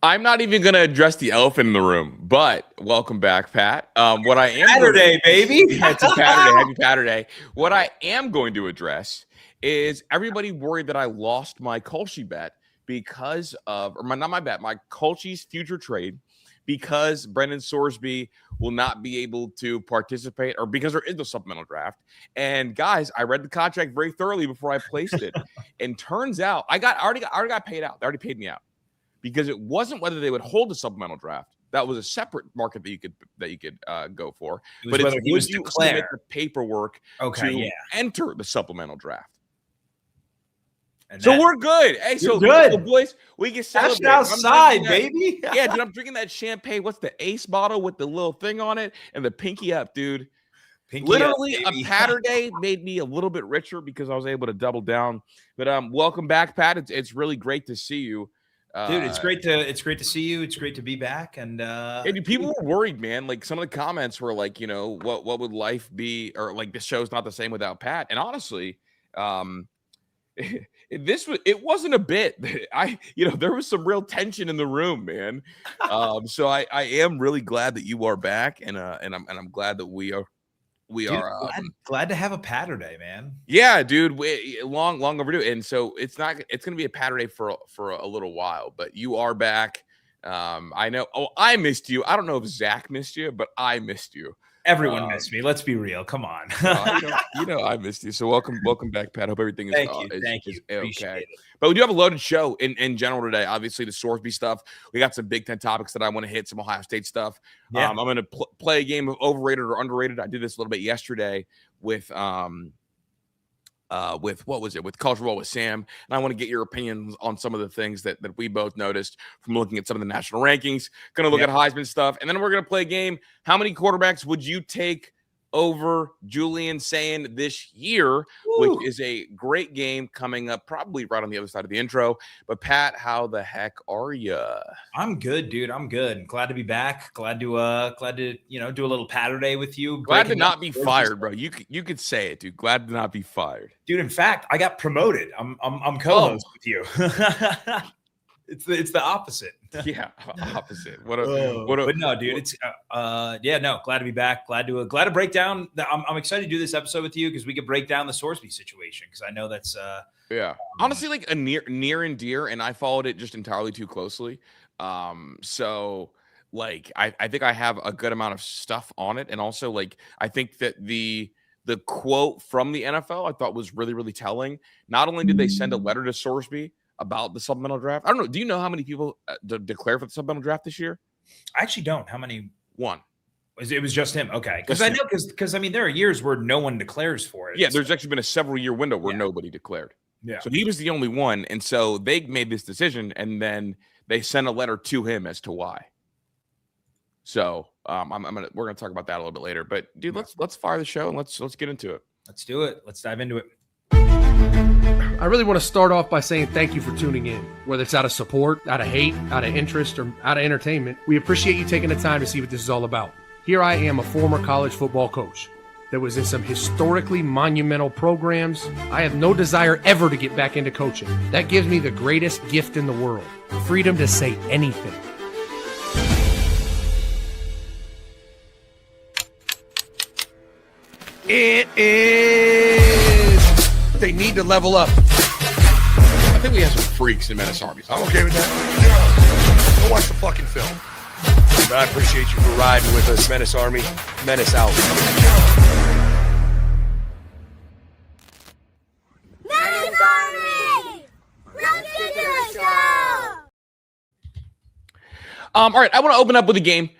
I'm not even going to address the elephant in the room, but welcome back, Pat. What I am Saturday, baby. Yeah, it's a Saturday. Happy Saturday. What I am going to address is everybody worried that I lost my Colchi bet because of, not my bet, my Colchi's future trade, because Brendan Sorsby will not be able to participate, or because there is no supplemental draft. And guys, I read the contract very thoroughly before I placed it, and turns out I already got paid out. They already paid me out. Because it wasn't whether they would hold the supplemental draft. That was a separate market that you could go for. But it's would you submit the paperwork to enter the supplemental draft. And so we're good. Hey, so good. Boys, we can celebrate outside, baby. Yeah, dude, I'm drinking that champagne. What's the Ace bottle with the little thing on it and the pinky up, dude? Literally, a Saturday made me a little bit richer because I was able to double down. But welcome back, Pat. It's really great to see you. Dude, it's great to see you. It's great to be back. And people were worried, man. Like some of the comments were like, what would life be, or like this show's not the same without Pat. And honestly, it wasn't a bit. There was some real tension in the room, man. So I am really glad that you are back, and I'm glad that we are. Glad to have a Saturday, man. Yeah, dude, long overdue. And so it's going to be a Saturday for a little while, but you are back. I know. Oh, I missed you. I don't know if Zach missed you, but I missed you. Everyone missed me. Let's be real. Come on. I missed you. So welcome back, Pat. Hope everything is Thank you. Okay. But we do have a loaded show in general today. Obviously, the Sorsby stuff. We got some Big Ten topics that I want to hit, some Ohio State stuff. Yeah. I'm going to play a game of overrated or underrated. I did this a little bit yesterday with what was it? With College Football with Sam. And I want to get your opinions on some of the things that we both noticed from looking at some of the national rankings. Going to look at Heisman stuff. And then we're going to play a game. How many quarterbacks would you take over Julian Sayin this year? Which is a great game coming up probably right on the other side of the intro. But Pat, how the heck are you? I'm good, dude. I'm good. Glad to be back. Glad to do a little Saturday with you. Glad to not be fired, bro. You could say it, dude. Glad to not be fired. Dude, in fact, I got promoted. I'm co-host with you. It's the opposite. Yeah, opposite. But no, dude, it's glad to be back. Glad to break down. I'm excited to do this episode with you because we could break down the Sorsby situation, because I know that's honestly like a near and dear, and I followed it just entirely too closely. So like I think I have a good amount of stuff on it, and also like I think that the quote from the NFL I thought was really, really telling. Not only did they send a letter to Sorsby about the supplemental draft. I don't know. Do you know how many people declare for the supplemental draft this year? I actually don't. How many? One. It was just him. Okay. Because I know, because I mean, there are years where no one declares for it. Yeah, there's actually been a several-year window where nobody declared. Yeah. So he was the only one, and so they made this decision, and then they sent a letter to him as to why. So we're gonna talk about that a little bit later. But dude, let's fire the show and let's get into it. Let's do it. Let's dive into it. I really want to start off by saying thank you for tuning in. Whether it's out of support, out of hate, out of interest, or out of entertainment, we appreciate you taking the time to see what this is all about. Here I am, a former college football coach that was in some historically monumental programs. I have no desire ever to get back into coaching. That gives me the greatest gift in the world, freedom to say anything. It is... They need to level up. I think we have some freaks in Menace Army. I'm okay with that. Go watch the fucking film. But I appreciate you for riding with us, Menace Army. Menace out. Menace Army! Let's get to the show! All right, I want to open up with a game.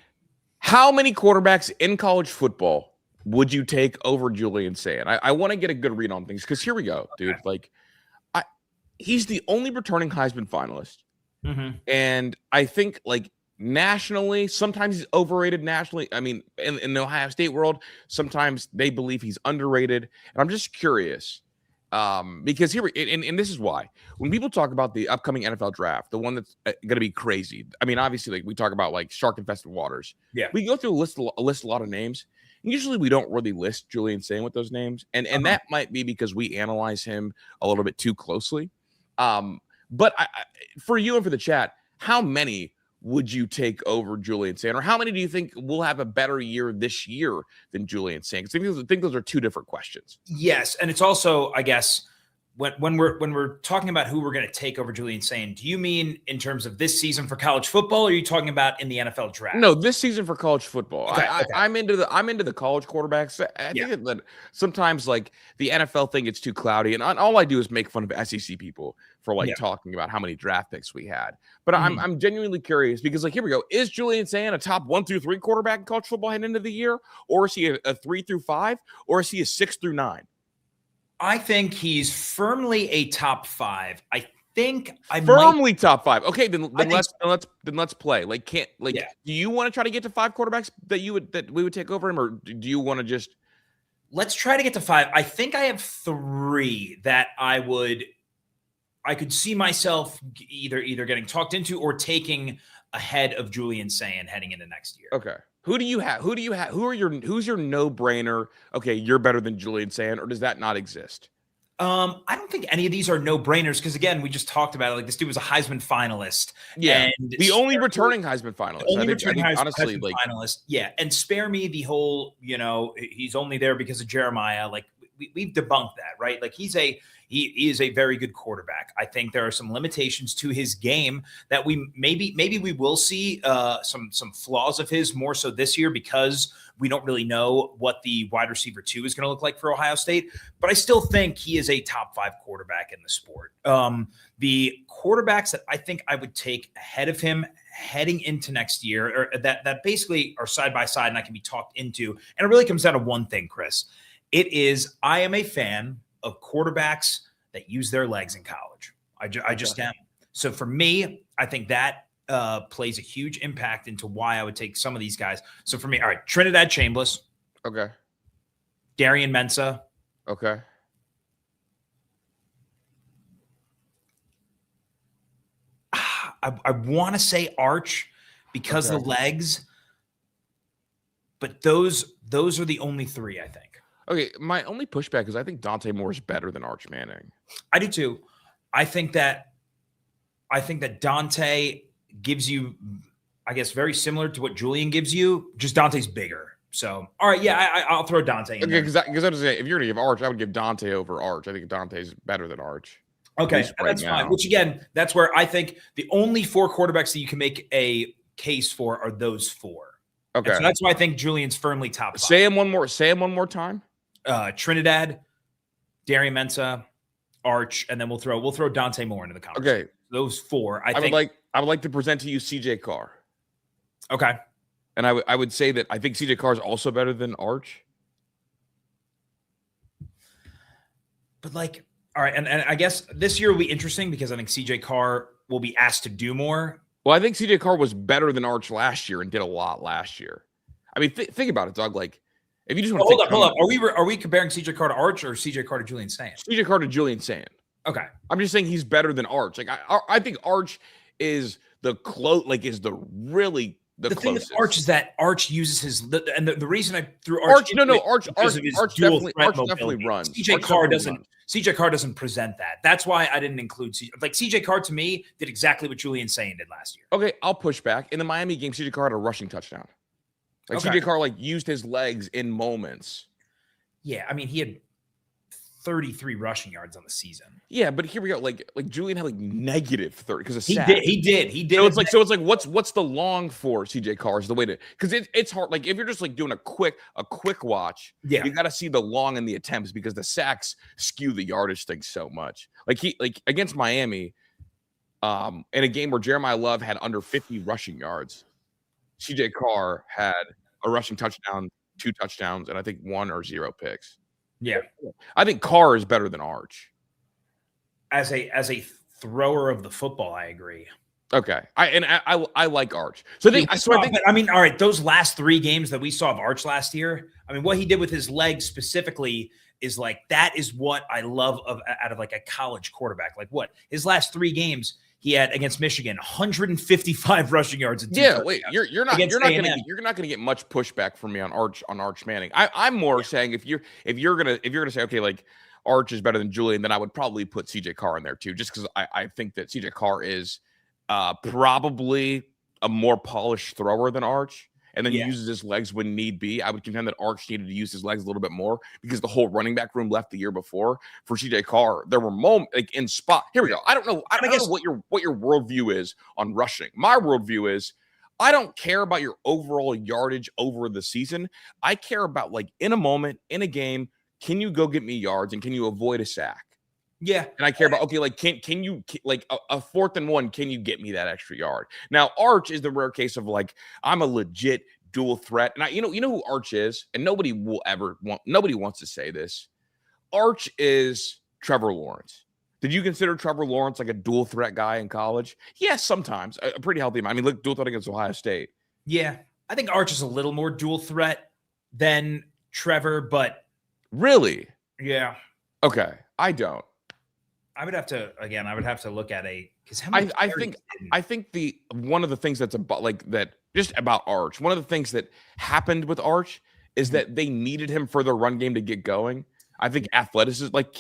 How many quarterbacks in college football would you take over Julian Sayin? I want to get a good read on things, because here we go, dude. Okay. Like, he's the only returning Heisman finalist. Mm-hmm. And I think, like, nationally, sometimes he's overrated nationally. I mean, in the Ohio State world, sometimes they believe he's underrated. And I'm just curious, because and this is why. When people talk about the upcoming NFL draft, the one that's going to be crazy, I mean, obviously, like, we talk about, like, shark-infested waters. Yeah. We go through a list a lot of names. Usually we don't really list Julian Sayin with those names. And that might be because we analyze him a little bit too closely. But for you and for the chat, how many would you take over Julian Sayin? Or how many do you think will have a better year this year than Julian Sayin? Because I think those are two different questions. Yes, and it's also, I guess, when we're talking about who we're going to take over Julian Sayin, do you mean in terms of this season for college football, or are you talking about in the NFL draft? No, this season for college football. Okay. I'm into the college quarterbacks. I think that sometimes like the NFL thing gets too cloudy, and all I do is make fun of SEC people for talking about how many draft picks we had. But I'm genuinely curious because here we go. Is Julian Sayin a top 1 through 3 quarterback in college football heading into the year, or is he a 3 through 5, or is he a 6 through 9? I think he's firmly a top 5. I think firmly top 5. Okay, then let's play. Do you want to try to get to 5 quarterbacks that we would take over him, or do you want to just let's try to get to 5? I think I have 3 that I could see myself either getting talked into or taking ahead of Julian Sayin heading into next year. Okay. Who do you have? Who's your no-brainer? Okay, you're better than Julian Sayin, or does that not exist? I don't think any of these are no-brainers because, again, we just talked about it. Like, this dude was a Heisman finalist. Yeah, and the only returning Heisman finalist. Heisman finalist. Yeah, and spare me the whole, he's only there because of Jeremiah. Like, we've debunked that, right? Like, he is a very good quarterback. I think there are some limitations to his game that we maybe we will see some flaws of his more so this year because we don't really know what the wide receiver 2 is going to look like for Ohio State. But I still think he is a top 5 quarterback in the sport. The quarterbacks that I think I would take ahead of him heading into next year, or that basically are side by side and I can be talked into, and it really comes down to one thing, Chris. It is I am a fan of quarterbacks that use their legs in college. I just am. So for me, I think that plays a huge impact into why I would take some of these guys. So for me, all right, Trinidad Chambliss. Okay. Darian Mensah. Okay. I want to say Arch because of the legs, but those are the only 3, I think. Okay, my only pushback is I think Dante Moore is better than Arch Manning. I do too. I think that Dante gives you, I guess, very similar to what Julian gives you. Just Dante's bigger. So, all right, yeah, I'll throw Dante in. Okay, because I was saying if you're gonna give Arch, I would give Dante over Arch. I think Dante's better than Arch. Okay, that's fine. Which again, that's where I think the only 4 quarterbacks that you can make a case for are those 4. Okay, so that's why I think Julian's firmly top 5. Say him one more time. Trinidad, Darian Mensah, Arch, and then we'll throw Dante Moore into the conversation. Okay, those 4. I would like to present to you CJ Carr. Okay, and I would say that I think CJ Carr is also better than Arch. But all right, and I guess this year will be interesting because I think CJ Carr will be asked to do more. Well, I think CJ Carr was better than Arch last year and did a lot last year. I mean, think about it, Doug. Like, if you just want to hold up. Are we comparing CJ Carr to Arch or CJ Carr to Julian Sayin? CJ Carr to Julian Sayin. Okay, I'm just saying he's better than Arch. Like, I think Arch is the closest. The thing with Arch is that Arch uses his and the reason I threw Arch definitely runs. CJ Carr doesn't present that. That's why I didn't include CJ Carr. To me, did exactly what Julian Sayin did last year. Okay, I'll push back. In the Miami game, CJ Carr had a rushing touchdown. CJ Carr used his legs in moments. Yeah, I mean he had 33 rushing yards on the season. Yeah, but here we go. Like Julian had negative 30 because of sack. He did. So it's like what's the long for CJ Carr is the way to, because it's hard. Like if you're just doing a quick watch, you got to see the long and the attempts because the sacks skew the yardage thing so much. Like against Miami, in a game where Jeremiah Love had under 50 rushing yards, CJ Carr had a rushing touchdown, 2 touchdowns, and I think 1 or 0 picks. Yeah, I think Carr is better than Arch. As a thrower of the football, I agree. Okay, I like Arch. So I mean, all right, those last 3 games that we saw of Arch last year, I mean, what he did with his legs specifically is that is what I love out of a college quarterback. Like what his last 3 games. He had against Michigan 155 rushing yards. And wait, you're not going to get much pushback from me on Arch Manning. I'm more saying if you're gonna say okay, Arch is better than Julian, then I would probably put CJ Carr in there too, just because I think that CJ Carr is probably a more polished thrower than Arch, and then Yeah. uses his legs when need be, I would contend that Arch needed to use his legs a little bit more because the whole running back room left the year before for CJ Carr. There were moments like in spot. Here we go. I don't know what your worldview is on rushing. My worldview is I don't care about your overall yardage over the season. I care about like in a moment, in a game, can you go get me yards and can you avoid a sack? Yeah. And I care about, okay, like, can you, like, a 4th and 1, can you get me that extra yard? Now, Arch is the rare case of, like, I'm a legit dual threat. And you know who Arch is? And nobody wants to say this. Arch is Trevor Lawrence. Did you consider Trevor Lawrence like a dual threat guy in college? Yes, sometimes. A pretty healthy amount. I mean, look, dual threat against Ohio State. Yeah. I think Arch is a little more dual threat than Trevor, but. Really? Yeah. Okay. I don't. I would have to look at because I think one of the things that's about like that just about Arch, one of the things that happened with Arch is that they needed him for their run game to get going. I think athleticism, like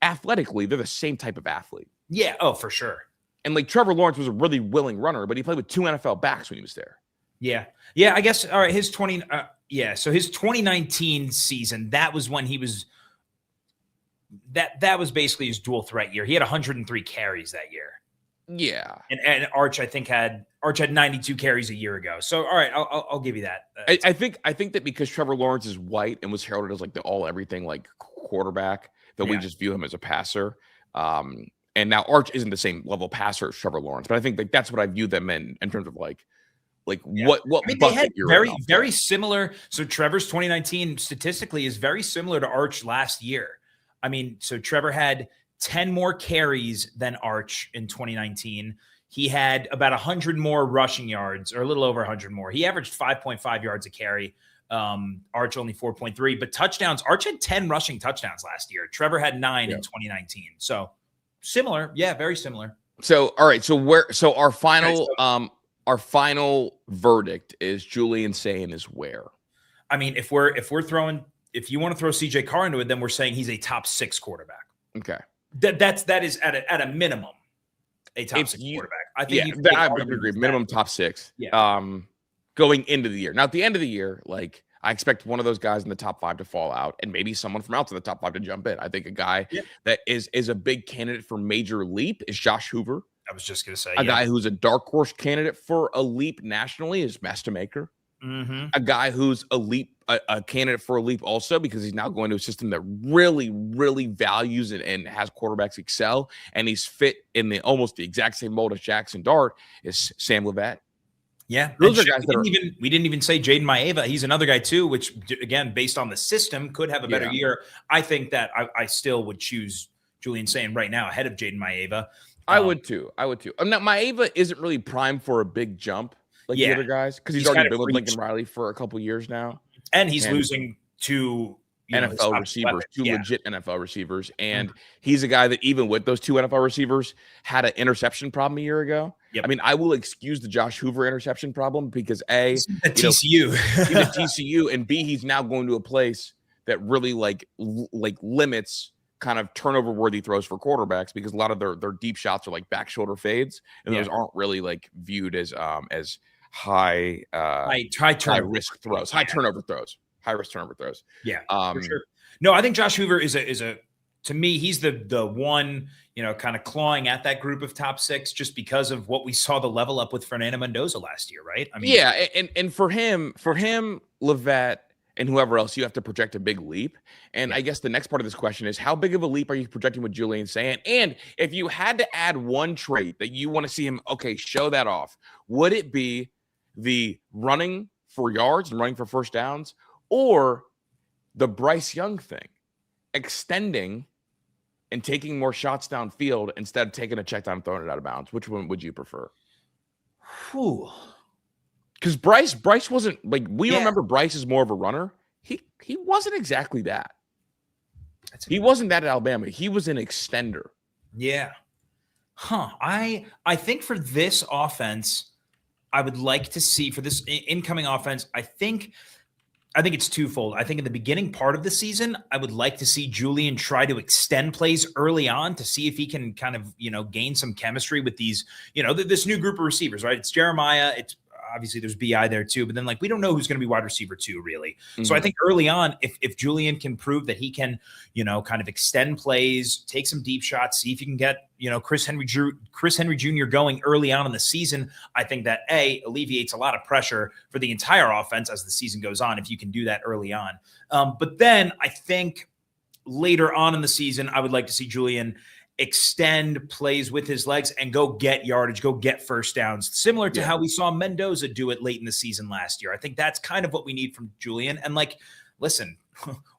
athletically, they're the same type of athlete. Yeah. Oh, for sure. And like Trevor Lawrence was a really willing runner, but he played with 2 NFL backs when he was there. Yeah. Yeah. I guess. All right. So his 2019 season, that was when he was. That was basically his dual threat year. He had 103 carries that year. Yeah. And Arch, I think had 92 carries a year ago. So, all right, I'll give you that. I think that because Trevor Lawrence is white and was heralded as like the all everything like quarterback, that we just view him as a passer. And now Arch isn't the same level passer as Trevor Lawrence, but I think like that's what I view them in terms of what I mean, they had very similar. So Trevor's 2019 statistically is very similar to Arch last year. I mean, so Trevor had 10 more carries than Arch in 2019. He had about 100 more rushing yards, or a little over 100 more. He averaged 5.5 yards a carry. Arch only 4.3. But touchdowns, Arch had 10 rushing touchdowns last year. Trevor had 9 in 2019. So similar. Yeah, very similar. So, all right. So our final verdict is Julian Sayin is where? I mean, if you want to throw CJ Carr into it, then we're saying he's a top 6 quarterback. Okay. That is at a minimum a top 6 quarterback. I think I would agree. Minimum top 6. Yeah. Going into the year. Now at the end of the year, like I expect one of those guys in the top 5 to fall out and maybe someone from outside the top 5 to jump in. I think a guy that is a big candidate for major leap is Josh Hoover. I was just gonna say a guy who's a dark horse candidate for a leap nationally is Master-Maker. Mm-hmm. A guy who's a candidate for a leap also because he's now going to a system that really, really values and has quarterbacks excel, and he's fit in almost the exact same mold as Jackson Dart is Sam Levat. Yeah, those are guys we didn't even say Jaden Maeva. He's another guy too, which again, based on the system, could have a better year. I think that I still would choose Julian Sayin right now ahead of Jaden Maeva. I would too. Now Maeva isn't really primed for a big jump like the other guys because he's already been with Lincoln Riley for a couple years now. And he's losing to NFL receivers, legit NFL receivers. And he's a guy that even with those 2 NFL receivers had an interception problem a year ago. Yep. I mean, I will excuse the Josh Hoover interception problem because A, he's at TCU, he's at TCU, and B, he's now going to a place that really like limits kind of turnover worthy throws for quarterbacks because a lot of their deep shots are like back shoulder fades, and those aren't really like viewed as high risk throws, high turnover throws. High risk turnover throws. Yeah, for sure. No, I think Josh Hoover is a to me, he's the one, kind of clawing at that group of top 6 just because of what we saw the level up with Fernando Mendoza last year, right? I mean, and for him, Levat and whoever else, you have to project a big leap. And I guess the next part of this question is how big of a leap are you projecting with Julian Sayin? And if you had to add one trait that you want to see him, show that off, would it be the running for yards and running for first downs, or the Bryce Young thing, extending and taking more shots downfield instead of taking a check down and throwing it out of bounds? Which one would you prefer? Because Bryce wasn't like remember Bryce is more of a runner. He wasn't exactly that. He wasn't that at Alabama. He was an extender. Yeah. I think for this offense, I would like to see for this incoming offense, I think I think it's twofold. I think in the beginning part of the season, I would like to see Julian try to extend plays early on to see if he can kind of, gain some chemistry with these, this new group of receivers, right? It's Jeremiah. It's obviously there's BI there too, but then we don't know who's going to be wide receiver 2 really. Mm-hmm. So I think early on, if Julian can prove that he can, kind of extend plays, take some deep shots, see if you can get, Chris Henry Jr. going early on in the season, I think that alleviates a lot of pressure for the entire offense as the season goes on, if you can do that early on. But then I think later on in the season, I would like to see Julian extend plays with his legs and go get yardage, go get first downs, similar to how we saw Mendoza do it late in the season last year. I think that's kind of what we need from Julian. And listen,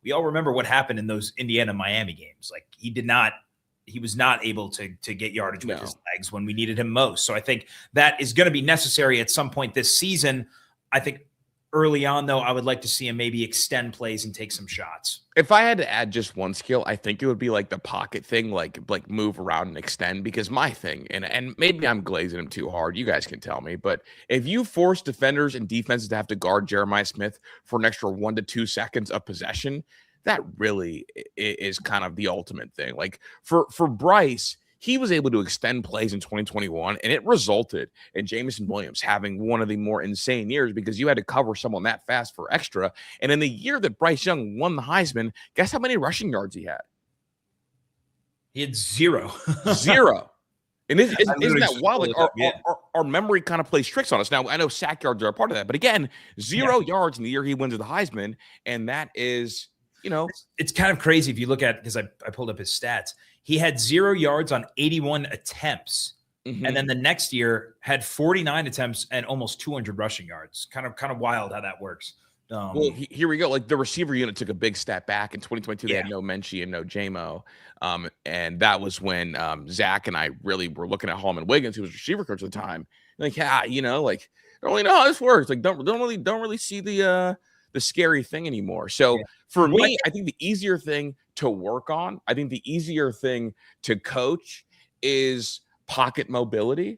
we all remember what happened in those Indiana-Miami games. He was not able to get yardage with his legs when we needed him most. So I think that is going to be necessary at some point this season. I think early on, though, I would like to see him maybe extend plays and take some shots. If I had to add just one skill, I think it would be the pocket thing, like move around and extend, because my thing, and maybe I'm glazing him too hard, you guys can tell me, but if you force defenders and defenses to have to guard Jeremiah Smith for an extra 1 to 2 seconds of possession, that really is kind of the ultimate thing. For Bryce, he was able to extend plays in 2021, and it resulted in Jameson Williams having one of the more insane years because you had to cover someone that fast for extra. And in the year that Bryce Young won the Heisman, guess how many rushing yards he had? He had 0. 0. And isn't that wild? Our memory kind of plays tricks on us. Now, I know sack yards are a part of that, but again, 0 yards in the year he wins the Heisman, and that is, It's kind of crazy if you look at, because I pulled up his stats. He had 0 yards on 81 attempts. Mm-hmm. And then the next year had 49 attempts and almost 200 rushing yards. Kind of wild how that works. Well, here we go. The receiver unit took a big step back in 2022. They had no Menchie and no JMO. And that was when Zach and I really were looking at Holman Wiggins, who was receiver coach at the time. Don't really know how this works. Don't really see the scary thing anymore. So for me, I think the easier thing to work on, I think the easier thing to coach is pocket mobility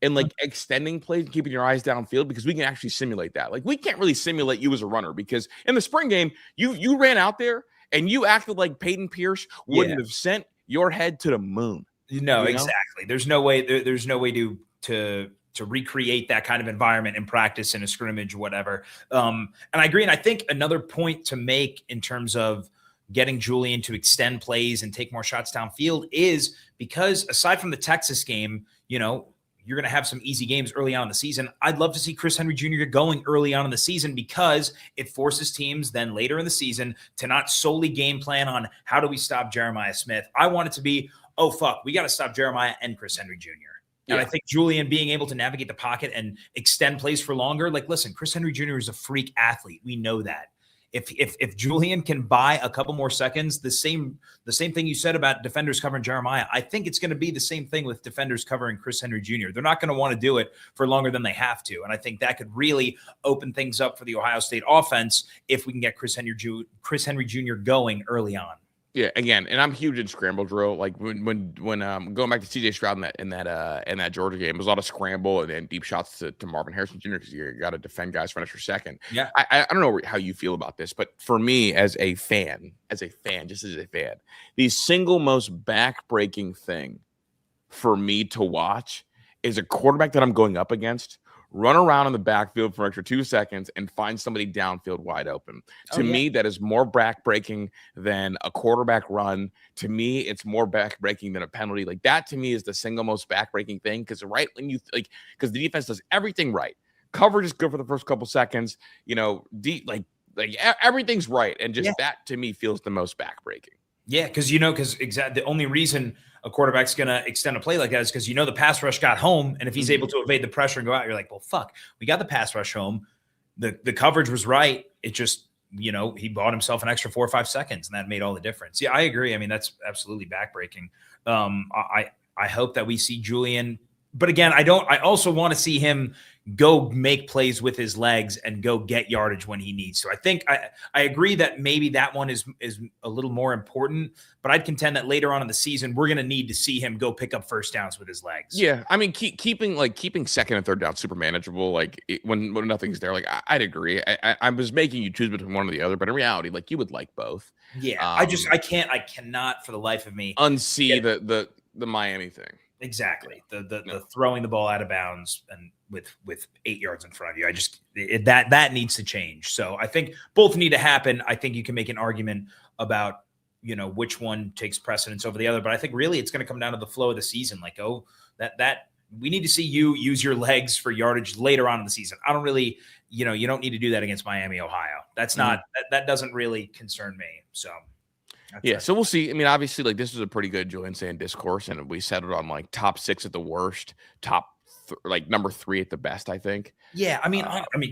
and extending plays and keeping your eyes downfield, because we can actually simulate that. We can't really simulate you as a runner, because in the spring game, you ran out there and you acted like Peyton Pierce wouldn't have sent your head to the moon. Exactly. There's no way to recreate that kind of environment in practice, in a scrimmage, whatever. And I agree. And I think another point to make in terms of getting Julian to extend plays and take more shots downfield is because aside from the Texas game, you're going to have some easy games early on in the season. I'd love to see Chris Henry Jr. going early on in the season, because it forces teams then later in the season to not solely game plan on how do we stop Jeremiah Smith. I want it to be, oh, fuck, we got to stop Jeremiah and Chris Henry Jr. And I think Julian being able to navigate the pocket and extend plays for longer, listen, Chris Henry Jr. is a freak athlete. We know that. If Julian can buy a couple more seconds, the same thing you said about defenders covering Jeremiah, I think it's going to be the same thing with defenders covering Chris Henry Jr. They're not going to want to do it for longer than they have to. And I think that could really open things up for the Ohio State offense if we can get Chris Henry Jr. going early on. Yeah, again, and I'm huge in scramble drill. When going back to CJ Stroud in that Georgia game, it was a lot of scramble and deep shots to Marvin Harrison Jr. because you got to defend guys for an extra second. Yeah, I don't know how you feel about this, but for me as a fan, the single most backbreaking thing for me to watch is a quarterback that I'm going up against run around in the backfield for an extra 2 seconds and find somebody downfield wide open. To me, that is more backbreaking than a quarterback run. To me, it's more backbreaking than a penalty. That to me is the single most backbreaking thing, because because the defense does everything right. Coverage is good for the first couple seconds. Everything's right, and just that to me feels the most backbreaking. Yeah, because exactly the only reason a quarterback's going to extend a play like that is because the pass rush got home, and if he's able to evade the pressure and go out, you're like, well, fuck, we got the pass rush home. The coverage was right. It just, he bought himself an extra 4 or 5 seconds, and that made all the difference. Yeah, I agree. I mean, that's absolutely backbreaking. I hope that we see Julian But again, I also want to see him go make plays with his legs and go get yardage when he needs to. I think I agree that maybe that one is a little more important, but I'd contend that later on in the season, we're going to need to see him go pick up first downs with his legs. Yeah. I mean, keeping second and third down super manageable, like when nothing's there, like I'd agree. I was making you choose between one or the other, but in reality, like you would like both. Yeah. I cannot for the life of me unsee the Miami thing. Exactly. The throwing the ball out of bounds and with 8 yards in front of you. That needs to change. So I think both need to happen. I think you can make an argument about, which one takes precedence over the other, but I think really it's going to come down to the flow of the season. Like, that we need to see you use your legs for yardage later on in the season. I don't really, you don't need to do that against Miami, Ohio. That's not, that doesn't really concern me. So so we'll see. I mean, obviously, like this was a pretty good Julian Sayin discourse, and we settled on like top 6 at the worst, number 3 at the best, I think. Yeah, I mean,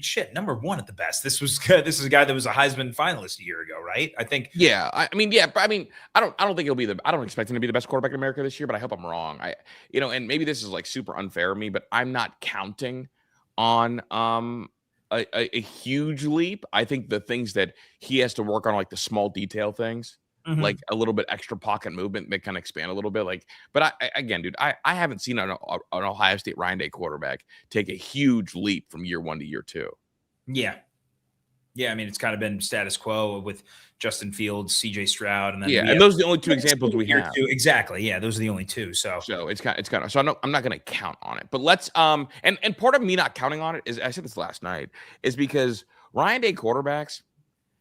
shit, number 1 at the best. This is a guy that was a Heisman finalist a year ago, right? I think. Yeah, I don't think he'll be I don't expect him to be the best quarterback in America this year, but I hope I'm wrong. And maybe this is like super unfair of me, but I'm not counting on a huge leap. I think the things that he has to work on, like the small detail things. Like a little bit extra pocket movement that can expand a little bit. But I haven't seen an Ohio State Ryan Day quarterback take a huge leap from year 1 to year 2. Yeah. I mean, it's kind of been status quo with Justin Fields, CJ Stroud, and then and those are the only 2 examples we have. Exactly. Yeah, those are the only 2. So it's kind of. So I'm not going to count on it. But let's and part of me not counting on it is, I said this last night, is because Ryan Day quarterbacks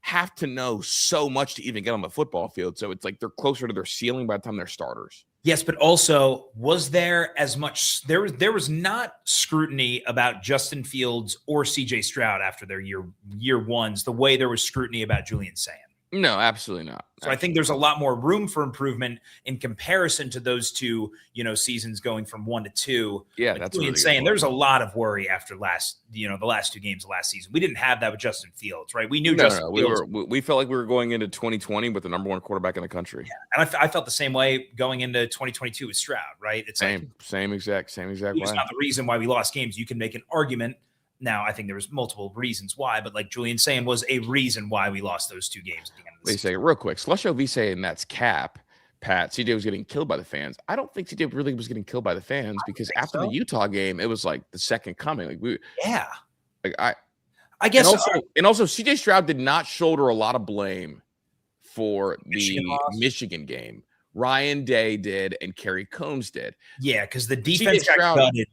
have to know so much to even get on the football field. So it's like they're closer to their ceiling by the time they're starters. Yes, but also, was there as much there was not scrutiny about Justin Fields or CJ Stroud after their year ones the way there was scrutiny about Julian Sayin? No, absolutely not. So I think there's a lot more room for improvement in comparison to those 2, seasons going from 1 to 2. Yeah, like that's really insane. There's a lot of worry after the last 2 games of last season. We didn't have that with Justin Fields, right? We knew Justin Fields. We felt like we were going into 2020 with the number 1 quarterback in the country. Yeah, and I felt the same way going into 2022 with Stroud, right? It's same exact way. It's not the reason why we lost games. You can make an argument. Now, I think there was multiple reasons why, but like Julian Sayin was a reason why we lost those 2 games at the end of the season. Wait a second, real quick. Slusho V saying that's cap. Pat, CJ was getting killed by the fans. I don't think CJ really was getting killed by the fans because after the Utah game, it was like the second coming. I guess. And also, CJ Stroud did not shoulder a lot of blame for the Michigan game. Ryan Day did, and Kerry Combs did. Yeah, because the defense got gutted.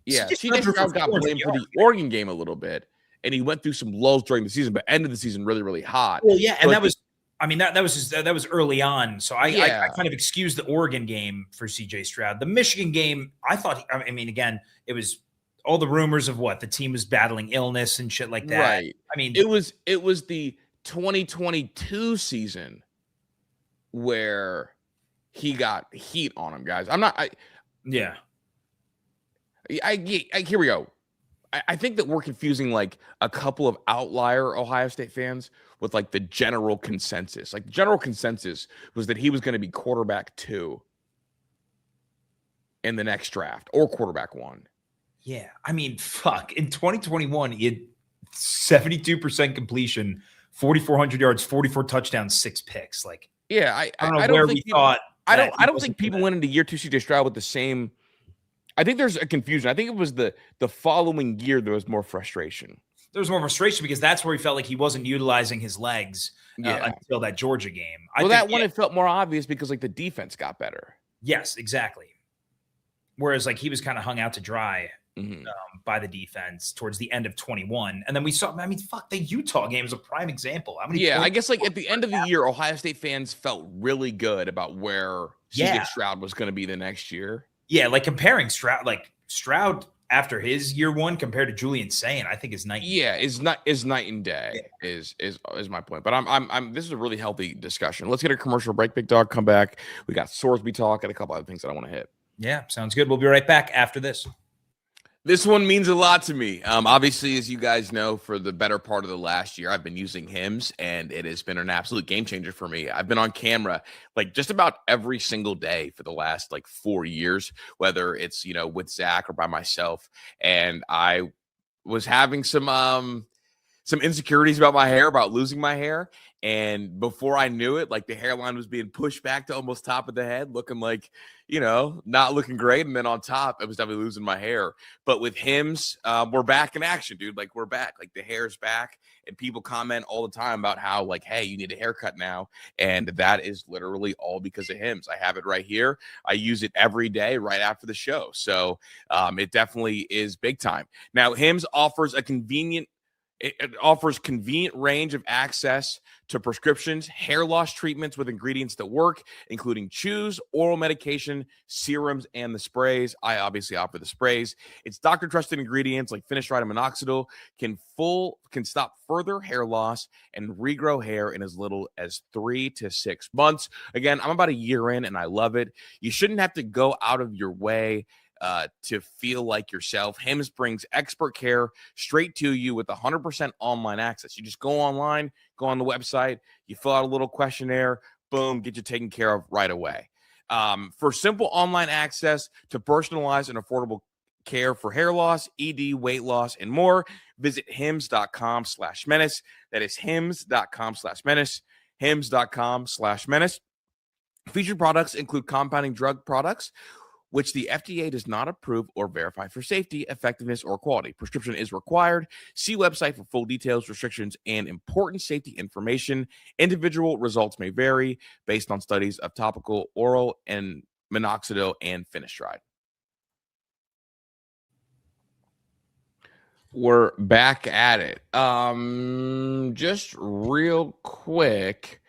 Yeah, CJ Stroud got blamed for the Oregon game a little bit, and he went through some lulls during the season, but ended the season really, really hot. Well, yeah, and that was early on, so I kind of excused the Oregon game for CJ Stroud. The Michigan game, I thought, again, it was all the rumors of what the team was battling illness and shit like that. Right. I mean, it was the 2022 season where he got heat on him, guys. Here we go. I think that we're confusing like a couple of outlier Ohio State fans with like the general consensus. Like the general consensus was that he was going to be quarterback 2 in the next draft or quarterback 1. Yeah. I mean, fuck. In 2021, he had 72% completion, 4,400 yards, 44 touchdowns, 6 picks. Like, yeah, I don't think people went into year 2 CJ Stroud with the same. I think there's a confusion. I think it was the following year there was more frustration. There was more frustration because that's where he felt like he wasn't utilizing his legs until that Georgia game. It felt more obvious because like the defense got better. Yes, exactly. Whereas like he was kind of hung out to dry by the defense towards the end of 21. And then we saw, the Utah game is a prime example. I guess like at the end of the year, Ohio State fans felt really good about where CJ Stroud was going to be the next year. Yeah, like comparing Stroud after his year 1 compared to Julian Sayin, I think is night. Yeah, is night and day is my point. But I'm this is a really healthy discussion. Let's get a commercial break, Big Dog. Come back. We got Sorsby talk and a couple other things that I want to hit. Yeah, sounds good. We'll be right back after this. This one means a lot to me. Obviously, as you guys know, for the better part of the last year, I've been using Hims, and it has been an absolute game changer for me. I've been on camera like just about every single day for the last like 4 years, whether it's, with Zach or by myself. And I was having some insecurities about my hair, about losing my hair. And before I knew it, like the hairline was being pushed back to almost top of the head, looking like, not looking great. And then on top, I was definitely losing my hair. But with Hims, we're back in action, dude. Like we're back, like the hair's back. And people comment all the time about how like, hey, you need a haircut now. And that is literally all because of Hims. I have it right here. I use it every day right after the show. So it definitely is big time. Now, Hims offers a convenient range of access to prescriptions, hair loss treatments with ingredients that work, including chews, oral medication, serums, and the sprays. I obviously offer the sprays. It's doctor-trusted ingredients like finasteride and minoxidil can stop further hair loss and regrow hair in as little as 3 to 6 months. Again, I'm about a year in, and I love it. You shouldn't have to go out of your way to feel like yourself. Hims brings expert care straight to you with 100% online access. You just go online, go on the website, you fill out a little questionnaire, boom, get you taken care of right away. For simple online access to personalized and affordable care for hair loss, ED, weight loss, and more, visit hims.com/menace. That is hims.com/menace, hims.com/menace. Featured products include compounding drug products, which the FDA does not approve or verify for safety, effectiveness, or quality. Prescription is required. See website for full details, restrictions, and important safety information. Individual results may vary based on studies of topical, oral, and minoxidil and finasteride. We're back at it. Just real quick.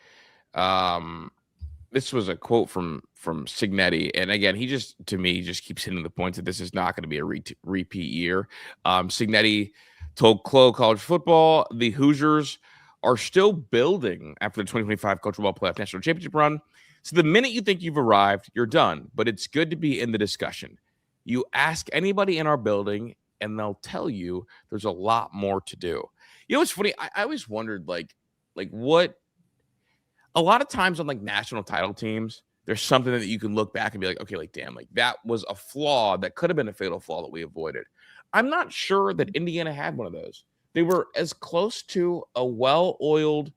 This was a quote from Cignetti, and again, he just keeps hitting the point that this is not going to be a repeat year. Cignetti told Clo College Football the Hoosiers are still building after the 2025 College Football Playoff National Championship run. So the minute you think you've arrived, you're done. But it's good to be in the discussion. You ask anybody in our building, and they'll tell you there's a lot more to do. It's funny. I always wondered, like what. A lot of times on like national title teams, there's something that you can look back and be like, okay, like, damn, like that was a flaw that could have been a fatal flaw that we avoided. I'm not sure that Indiana had one of those. They were as close to a well-oiled,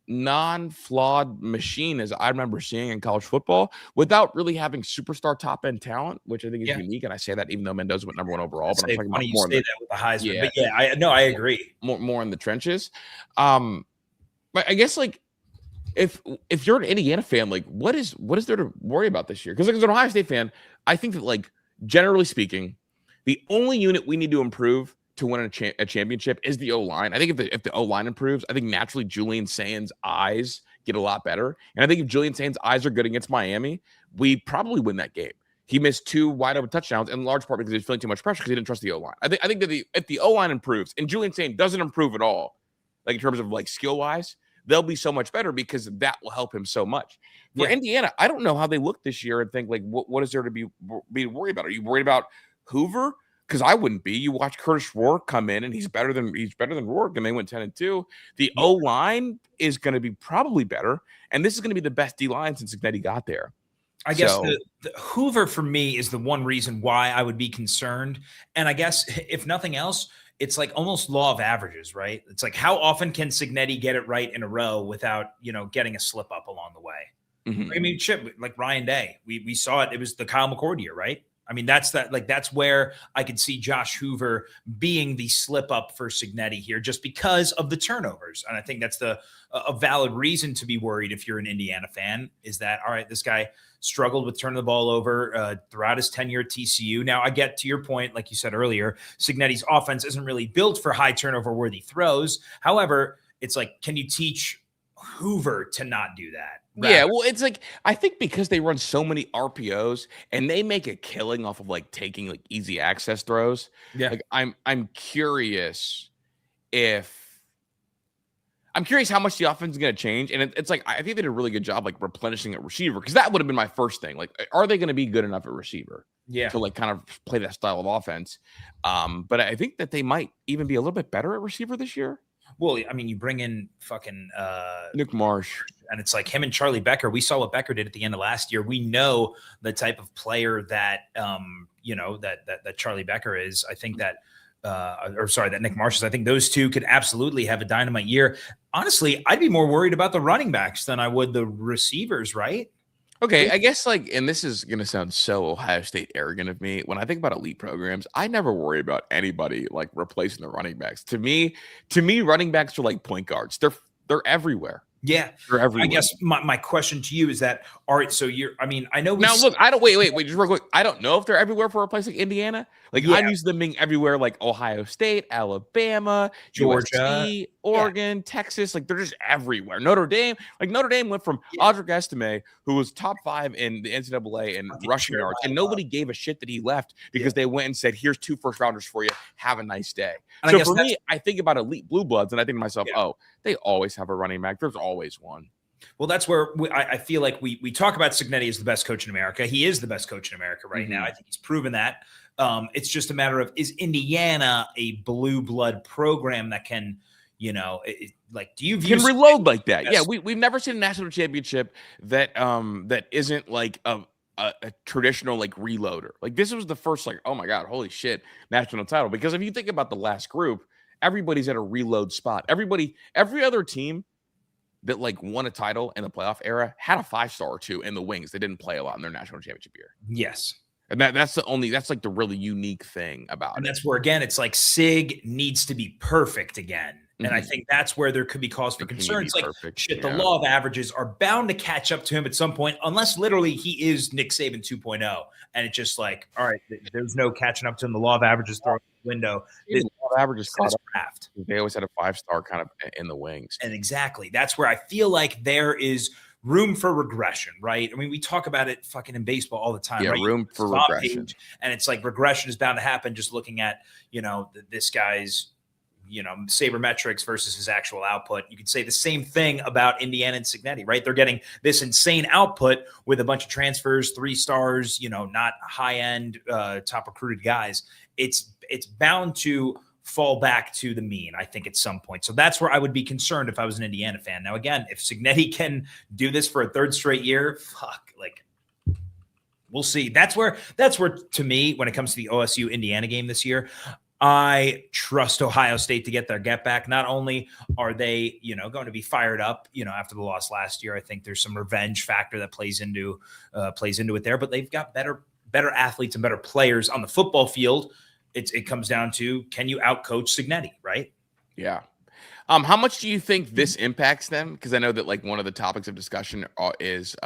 non-flawed machine as I remember seeing in college football without really having superstar top-end talent, which I think is unique. And I say that even though Mendoza went number 1 overall, but I'm talking about more that with the Heisman. Yeah, but I agree. More in the trenches. But I guess like, if you're an Indiana fan, like what is there to worry about this year? Because like as an Ohio State fan, I think that like generally speaking, the only unit we need to improve to win a championship is the O-line. I think if the O-line improves, I think naturally Julian Sayin's eyes get a lot better. And I think if Julian Sayin's eyes are good against Miami, we probably win that game. He missed 2 wide open touchdowns in large part because he was feeling too much pressure because he didn't trust the O-line. I think that if the O-line improves and Julian Sayin doesn't improve at all, like in terms of like skill wise, they'll be so much better because that will help him so much. For Indiana, I don't know how they look this year and think like, what is there to be worried about? Are you worried about Hoover? Because I wouldn't be. You watch Curtis Rourke come in and he's better than Rourke, and they went 10-2. The O-line is going to be probably better, and this is going to be the best D-line since Cignetti got there. I guess the Hoover for me is the one reason why I would be concerned. And I guess if nothing else, it's like almost law of averages, right? It's like how often can Cignetti get it right in a row without, getting a slip up along the way? Mm-hmm. I mean, like Ryan Day, we saw it. It was the Kyle McCord year, right? I mean, that's where I could see Josh Hoover being the slip up for Cignetti here just because of the turnovers. And I think that's a valid reason to be worried if you're an Indiana fan is that, all right, this guy struggled with turning the ball over throughout his tenure at TCU. Now, I get to your point, like you said earlier, Cignetti's offense isn't really built for high turnover-worthy throws. However, it's like, can you teach Hoover to not do that? Yeah, well, it's like I think because they run so many RPOs and they make a killing off of like taking like easy access throws. Yeah, like I'm curious how much the offense is going to change, and it's like I think they did a really good job like replenishing at receiver because that would have been my first thing. Like, are they going to be good enough at receiver? to like kind of play that style of offense. But I think that they might even be a little bit better at receiver this year. Well, I mean, you bring in fucking Nick Marsh, and it's like him and Charlie Becker. We saw what Becker did at the end of last year. We know the type of player that that Charlie Becker is. I think that that Nick Marsh is. I think those two could absolutely have a dynamite year. Honestly, I'd be more worried about the running backs than I would the receivers, right? Okay, I guess and this is going to sound so Ohio State arrogant of me. When I think about elite programs, I never worry about anybody like replacing the running backs. To me, running backs are like point guards. They're everywhere. Yeah, they're everywhere. I guess my question to you is that, all right, so I know look, I don't wait, just real quick. I don't know if they're everywhere for replacing Indiana. I'm used to them being everywhere, like Ohio State, Alabama, Georgia, USC, Oregon, Texas. Like they're just everywhere. Notre Dame went from Audric Estime, who was top 5 in the NCAA in rushing yards, and nobody gave a shit that he left because they went and said, "Here's 2 first rounders for you. Have a nice day." And so for me, I think about elite blue bloods, and I think to myself, oh, they always have a running back. There's always one. Well, that's where I feel like we talk about Cignetti as the best coach in America. He is the best coach in America right now. I think he's proven that. It's just a matter of, is Indiana a blue blood program that can, do you view can reload like that? Yeah, we've never seen a national championship that isn't like a traditional like reloader. Like this was the first oh my god, holy shit, national title. Because if you think about the last group, everybody's at a reload spot. Every other team that like won a title in the playoff era had a 5-star or 2 in the wings. They didn't play a lot in their national championship year. Yes. And that's like the really unique thing about it. And that's where, again, it's like Sig needs to be perfect again. And I think that's where there could be cause for concern. It's like, the law of averages are bound to catch up to him at some point, unless literally he is Nick Saban 2.0. And it's just like, all right, there's no catching up to him. The law of averages thrown out the window. The law of averages draft. They always had a 5-star kind of in the wings. And exactly. That's where I feel like there is room for regression, right? I mean, we talk about it fucking in baseball all the time, right? Room for regression. And it's like regression is bound to happen just looking at, this guy's, sabermetrics versus his actual output. You could say the same thing about Indiana and Cignetti, right? They're getting this insane output with a bunch of transfers, 3 stars, not high-end, top recruited guys. It's bound to fall back to the mean, I think, at some point. So that's where I would be concerned if I was an Indiana fan. Now, again, if Cignetti can do this for a 3rd straight year, we'll see. That's where to me, when it comes to the OSU Indiana game this year, I trust Ohio State to get their get back. Not only are they, going to be fired up, after the loss last year, I think there's some revenge factor that plays into it there, but they've got better athletes and better players on the football field. It comes down to, can you outcoach Cignetti, right? Yeah. How much do you think this impacts them? Because I know that one of the topics of discussion is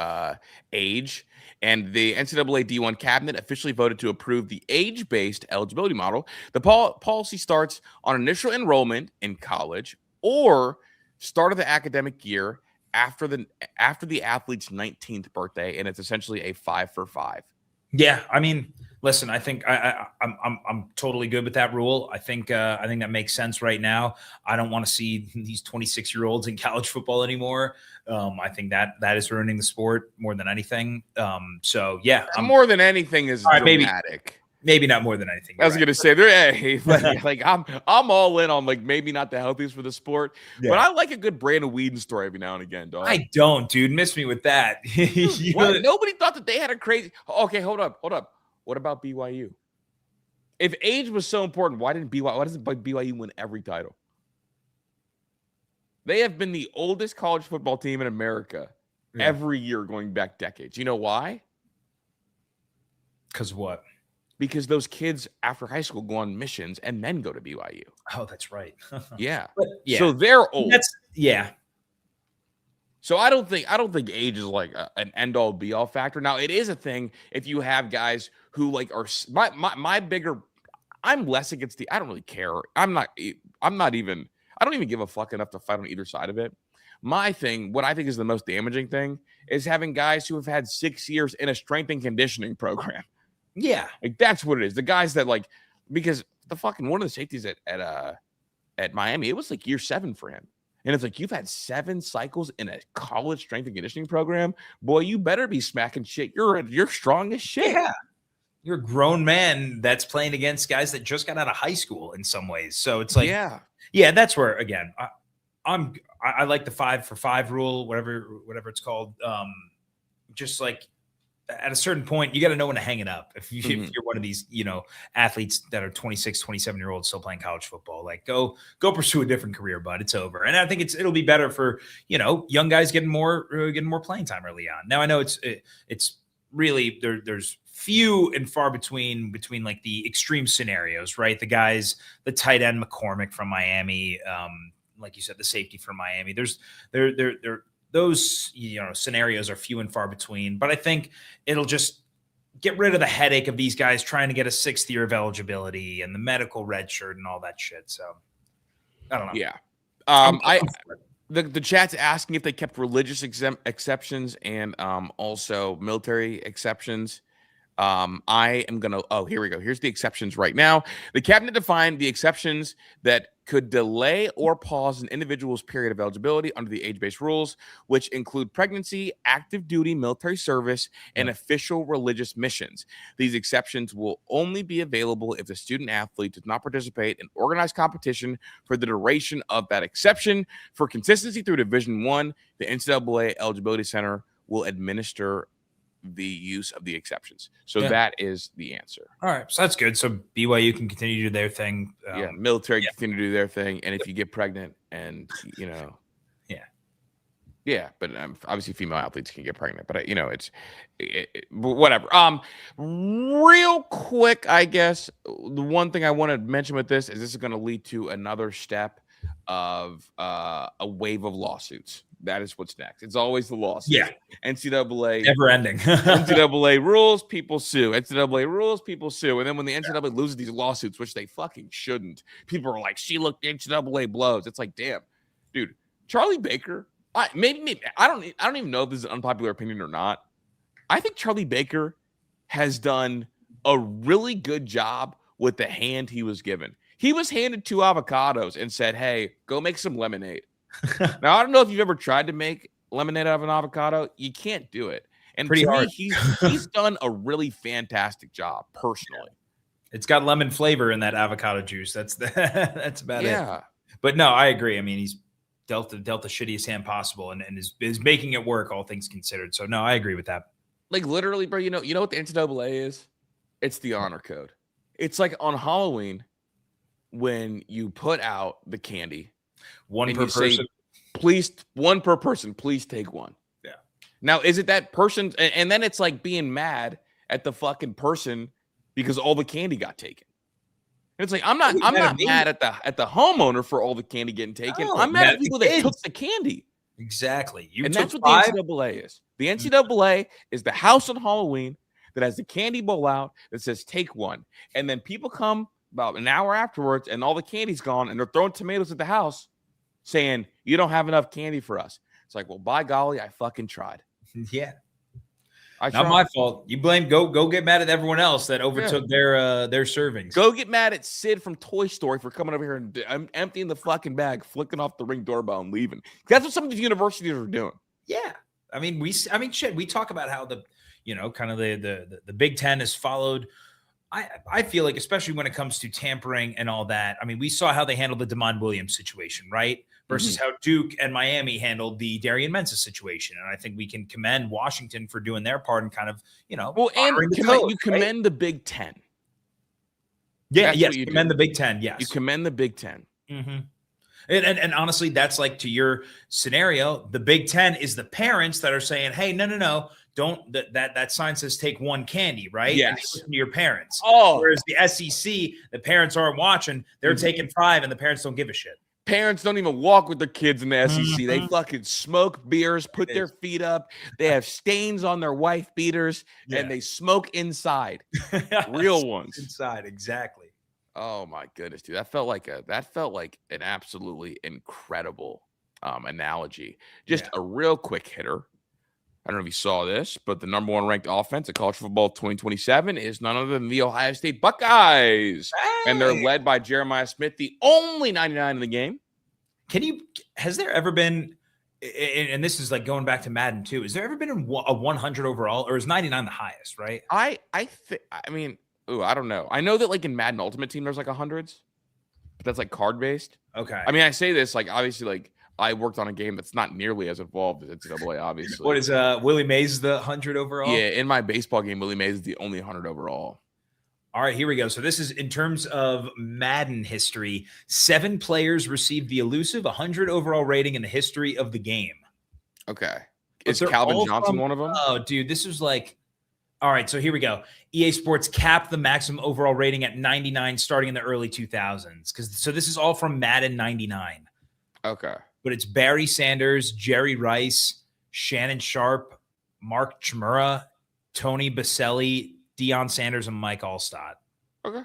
age. And the NCAA D1 cabinet officially voted to approve the age-based eligibility model. The policy starts on initial enrollment in college or start of the academic year after the athlete's 19th birthday, and it's essentially a 5 for 5. Yeah, I mean, listen, I think I'm totally good with that rule. I think that makes sense right now. I don't want to see these 26-year-olds in college football anymore. I think that is ruining the sport more than anything. So yeah, more than anything is dramatic. Maybe not more than anything. I was going to say, I'm all in on maybe not the healthiest for the sport, but I like a good Brandon Weeden story every now and again, dog. I don't, dude. Miss me with that. Nobody thought that they had a crazy. Okay, hold up. What about BYU? If age was so important, why doesn't BYU win every title? They have been the oldest college football team in America every year going back decades. You know why? Because what? Because those kids after high school go on missions and then go to BYU. Oh, that's right. Yeah. So they're old. Yeah. So I don't think age is an end all be all factor. Now it is a thing if you have guys who are my bigger. I'm less against I don't really care. I don't even give a fuck enough to fight on either side of it. My thing, what I think is the most damaging thing, is having guys who have had 6 years in a strength and conditioning program. Yeah. That's what it is. The guys that because the fucking one of the safeties at Miami, it was year 7 for him. And it's you've had 7 cycles in a college strength and conditioning program. Boy, you better be smacking shit. You're strong as shit. you're a grown man that's playing against guys that just got out of high school in some ways. So it's like, yeah, that's where, again, I like the 5 for 5 rule, whatever it's called. Just like at a certain point, you got to know when to hang it up. If you're one of these, athletes that are 26, 27-year-olds still playing college football, like go pursue a different career, bud. It's over. And I think it'll be better for, young guys getting more playing time early on. Now I know it's really there's few and far between like the extreme scenarios, right? The guys, the tight end McCormick from Miami, like you said, the safety from Miami. Those scenarios are few and far between, but I think it'll just get rid of the headache of these guys trying to get a 6th year of eligibility and the medical red shirt and all that shit. So I don't know. Yeah. The chat's asking if they kept religious exceptions and also military exceptions. I am going to, here we go. Here's the exceptions right now. The cabinet defined the exceptions that could delay or pause an individual's period of eligibility under the age-based rules, which include pregnancy, active duty military service, and official religious missions. These exceptions will only be available if the student athlete does not participate in organized competition for the duration of that exception. For consistency through Division I, the NCAA Eligibility Center will administer the use of the exceptions. So that is the answer. All right. So that's good. So BYU can continue to do their thing. Military continue to do their thing. And if you get pregnant and, but obviously female athletes can get pregnant, but whatever. Real quick, I guess the one thing I want to mention with this is going to lead to another step of a wave of lawsuits. That is what's next. It's always the lawsuits. Yeah. NCAA. Never ending. NCAA rules, people sue. NCAA rules, people sue. And then when the NCAA loses these lawsuits, which they fucking shouldn't, people are like, she looked NCAA blows. It's like, damn, dude, Charlie Baker. Maybe I don't even know if this is an unpopular opinion or not. I think Charlie Baker has done a really good job with the hand he was given. He was handed 2 avocados and said, hey, go make some lemonade. Now, I don't know if you've ever tried to make lemonade out of an avocado. You can't do it. And pretty hard. He's done a really fantastic job personally. It's got lemon flavor in that avocado juice. That's about it. But no, I agree. I mean, he's dealt the shittiest hand possible and is making it work, all things considered. So no, I agree with that. Like literally, bro, you know what the NCAA is? It's the honor code. It's like on Halloween when you put out the candy. One per person. Say, please, one per person. Please take one. Yeah. Now, is it that person? And then it's like being mad at the fucking person because all the candy got taken. And it's like I'm not mad at the homeowner for all the candy getting taken. No, I'm mad at people that took the candy. Exactly. And that's what the NCAA is. The NCAA is the house on Halloween that has the candy bowl out that says take one, and then people come about an hour afterwards and all the candy's gone and they're throwing tomatoes at the house saying, you don't have enough candy for us. It's like, well, by golly, I fucking tried. Yeah. Not my fault. You blame, go get mad at everyone else that overtook their servings. Go get mad at Sid from Toy Story for coming over here and emptying the fucking bag, flicking off the Ring doorbell and leaving. That's what some of these universities are doing. Yeah. I mean, shit, we talk about how the Big Ten has followed. I feel like, especially when it comes to tampering and all that, I mean, we saw how they handled the DeMond Williams situation, right? Versus how Duke and Miami handled the Darian Mensah situation. And I think we can commend Washington for doing their part and kind of, you commend the Big Ten. Yeah, yes, you commend the Big Ten, yes. You commend the Big Ten. Mm-hmm. And honestly, that's like to your scenario, the Big Ten is the parents that are saying, hey, no. Don't that sign says take one candy, right? Yes. And they listen to your parents. Oh, whereas the SEC, the parents aren't watching, they're taking 5 and the parents don't give a shit. Parents don't even walk with their kids in the SEC. They fucking smoke beers, put their feet up. They have stains on their wife beaters, and they smoke inside. Real ones. Inside, exactly. Oh my goodness, dude. That felt like an absolutely incredible analogy. Just a real quick hitter. I don't know if you saw this, but the number 1 ranked offense at college football 2027 is none other than the Ohio State Buckeyes. Hey. And they're led by Jeremiah Smith, the only 99 in the game. Has there ever been and this is like going back to Madden too. Has there ever been a 100 overall, or is 99 the highest? Right. I mean, I don't know. I know that like in Madden Ultimate Team, there's like hundreds, but that's like card based. Okay. I mean, I say this like obviously like I worked on a game that's not nearly as involved as NCAA. Obviously, what is Willie Mays the 100 overall? Yeah, in my baseball game, Willie Mays is the only 100 overall. All right, here we go. So this is in terms of Madden history. 7 players received the elusive 100 overall rating in the history of the game. Okay. But Is Calvin Johnson one of them? Oh, dude, this is like, all right, so here we go. EA Sports capped the maximum overall rating at 99 starting in the early 2000s. So this is all from Madden 99. Okay. But it's Barry Sanders, Jerry Rice, Shannon Sharp, Mark Chmura, Tony Baselli, Deion Sanders, and Mike Allstott. Okay.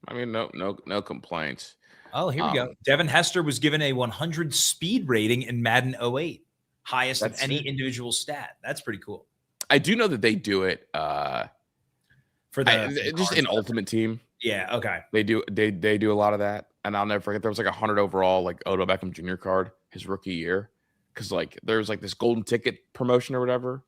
I mean, no complaints. Oh, here we go. Devin Hester was given a 100 speed rating in Madden 08. Highest of any individual stat. That's pretty cool. I do know that they do it for just in Ultimate Team. Yeah, okay. They do a lot of that. And I'll never forget there was like 100 overall like Odell Beckham Jr. card his rookie year. Cause like there's like this golden ticket promotion or whatever.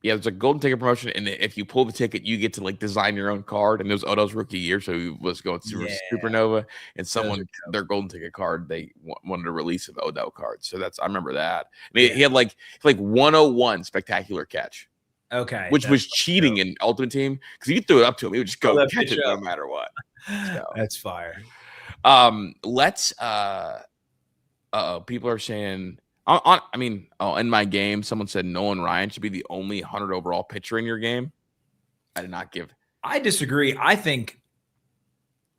Yeah, there's a golden ticket promotion, and if you pull the ticket, you get to like design your own card. And it was Odell's rookie year, so he was going through Supernova, and someone their golden ticket card they wanted to release an Odell card. So I remember that. And he had like 101 spectacular catch. Okay, which was cheating in Ultimate Team because you threw it up to him, he would just go catch it no matter what. So, that's fire. Let's. People are saying. In my game, someone said Nolan Ryan should be the only 100 overall pitcher in your game. I did not give. I disagree. I think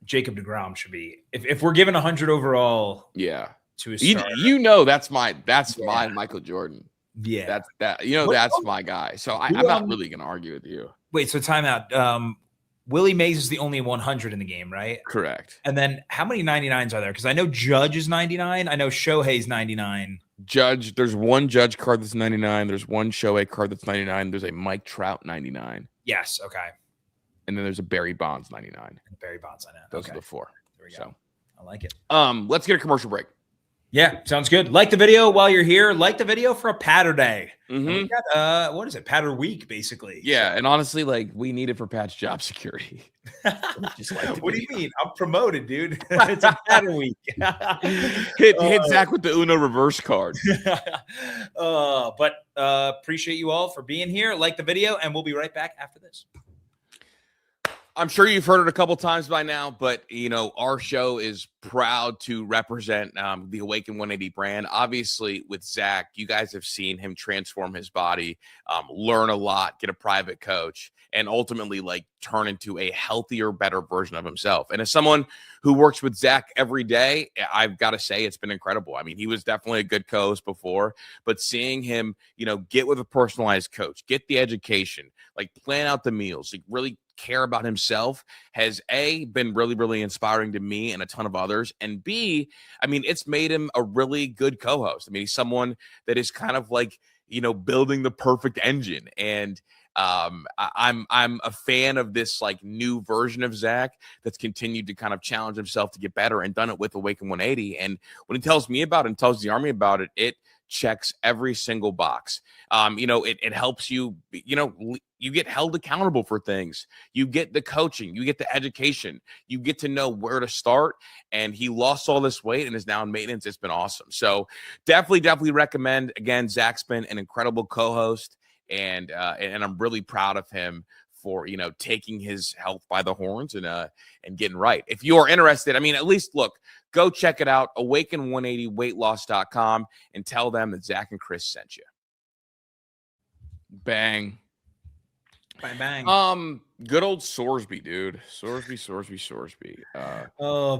Jacob deGrom should be. If we're giving 100 overall, to a starter. That's my Michael Jordan. Yeah, that's my guy. So I'm not really gonna argue with you. Wait, so timeout. Willie Mays is the only 100 in the game, right? Correct. And then how many 99s are there? Because I know Judge is 99. I know Shohei's 99. Judge, there's one Judge card that's 99. There's one Shohei card that's 99. There's a Mike Trout 99. Yes. Okay. And then there's a Barry Bonds 99. Barry Bonds 99. Those are the 4. There we go. So I like it. Let's get a commercial break. Yeah, sounds good. Like the video while you're here. Like the video for a Patter Day. Mm-hmm. We got, what is it? Patter Week, basically. Yeah, and honestly, like we need it for Pat's job security. What do you mean? I'm promoted, dude. It's a Patter Week. hit Zach with the Uno reverse card. But appreciate you all for being here. Like the video, and we'll be right back after this. I'm sure you've heard it a couple times by now, but our show is proud to represent the Awaken 180 brand. Obviously, with Zach, you guys have seen him transform his body, learn a lot, get a private coach, and ultimately like turn into a healthier, better version of himself. And as someone who works with Zach every day, I've got to say it's been incredible. I mean, he was definitely a good co-host before, but seeing him, get with a personalized coach, get the education, like plan out the meals, like really care about himself has been really, really inspiring to me and a ton of others. And B, I mean, it's made him a really good co-host. I mean, he's someone that is kind of like, building the perfect engine. And I'm a fan of this like new version of Zach that's continued to kind of challenge himself to get better and done it with Awaken 180. And when he tells me about it and tells the Army about it, it checks every single box. It helps you, you get held accountable for things. You get the coaching, you get the education, you get to know where to start. And he lost all this weight and is now in maintenance. It's been awesome. So definitely recommend. Again, Zach's been an incredible co-host, and I'm really proud of him for taking his health by the horns and getting right. If you are interested, I mean, at least go check it out, awaken180weightloss.com, and tell them that Zach and Chris sent you. Bang. Bang bang. Good old Sorsby, dude. Sorsby.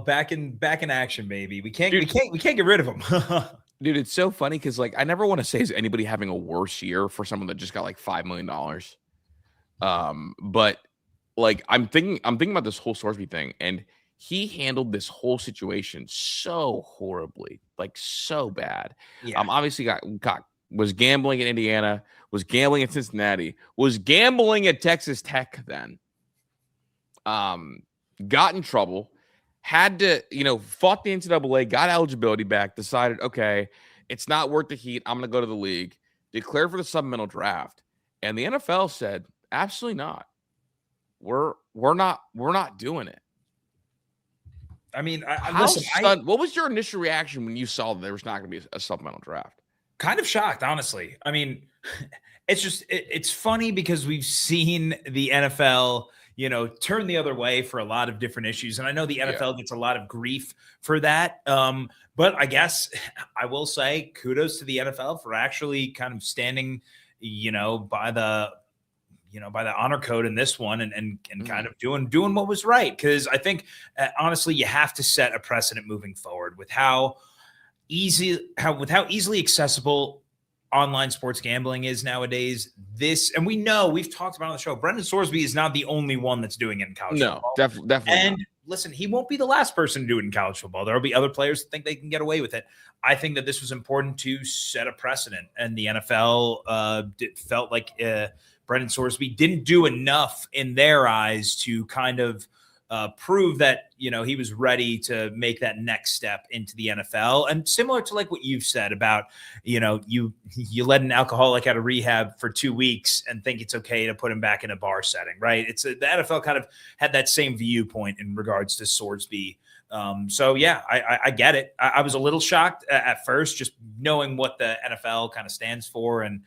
Back in action, baby. We can't get rid of him. Dude, it's so funny because I never want to say is anybody having a worse year for someone that just got like $5 million. But I'm thinking about this whole Sorsby thing, and he handled this whole situation so horribly, like so bad. Yeah. Obviously was gambling in Indiana, was gambling at Cincinnati, was gambling at Texas Tech then. Got in trouble, had to, fought the NCAA, got eligibility back, decided, okay, It's not worth the heat. I'm going to go to the league. Declare for the supplemental draft. And the NFL said, absolutely not. We're not doing it. I mean, what was your initial reaction when you saw that there was not going to be a supplemental draft? Kind of shocked, honestly. I mean, it's funny because we've seen the NFL, turn the other way for a lot of different issues. And I know the NFL gets a lot of grief for that. But I guess I will say kudos to the NFL for actually kind of standing, by the honor code in this one and kind of doing what was right. Cause I think honestly, you have to set a precedent moving forward with how easily accessible online sports gambling is nowadays. And we know, we've talked about on the show, Brendan Sorsby is not the only one that's doing it in college football. Definitely. And listen, he won't be the last person to do it in college football. There'll be other players that think they can get away with it. I think that this was important to set a precedent, and the NFL felt like Brendan Sorsby didn't do enough in their eyes to kind of prove that, he was ready to make that next step into the NFL. And similar to like what you've said about, you let an alcoholic out of rehab for 2 weeks and think it's okay to put him back in a bar setting, right? The NFL kind of had that same viewpoint in regards to Sorsby. So yeah, I get it. I was a little shocked at first, just knowing what the NFL kind of stands for and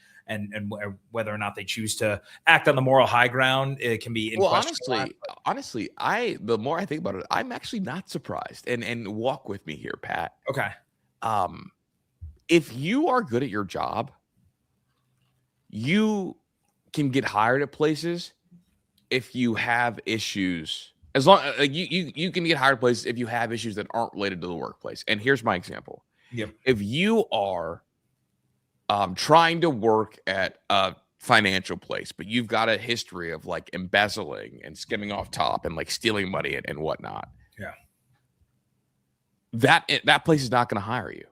whether or not they choose to act on the moral high ground, it can be. Honestly, the more I think about it, I'm actually not surprised. And walk with me here, Pat. Okay. If you are good at your job, you can get hired at places. If you have issues, as long you can get hired at places if you have issues that aren't related to the workplace. And here's my example. Yep. If you are trying to work at a financial place, but you've got a history of like embezzling and skimming off top and like stealing money and whatnot. Yeah. That place is not going to hire you.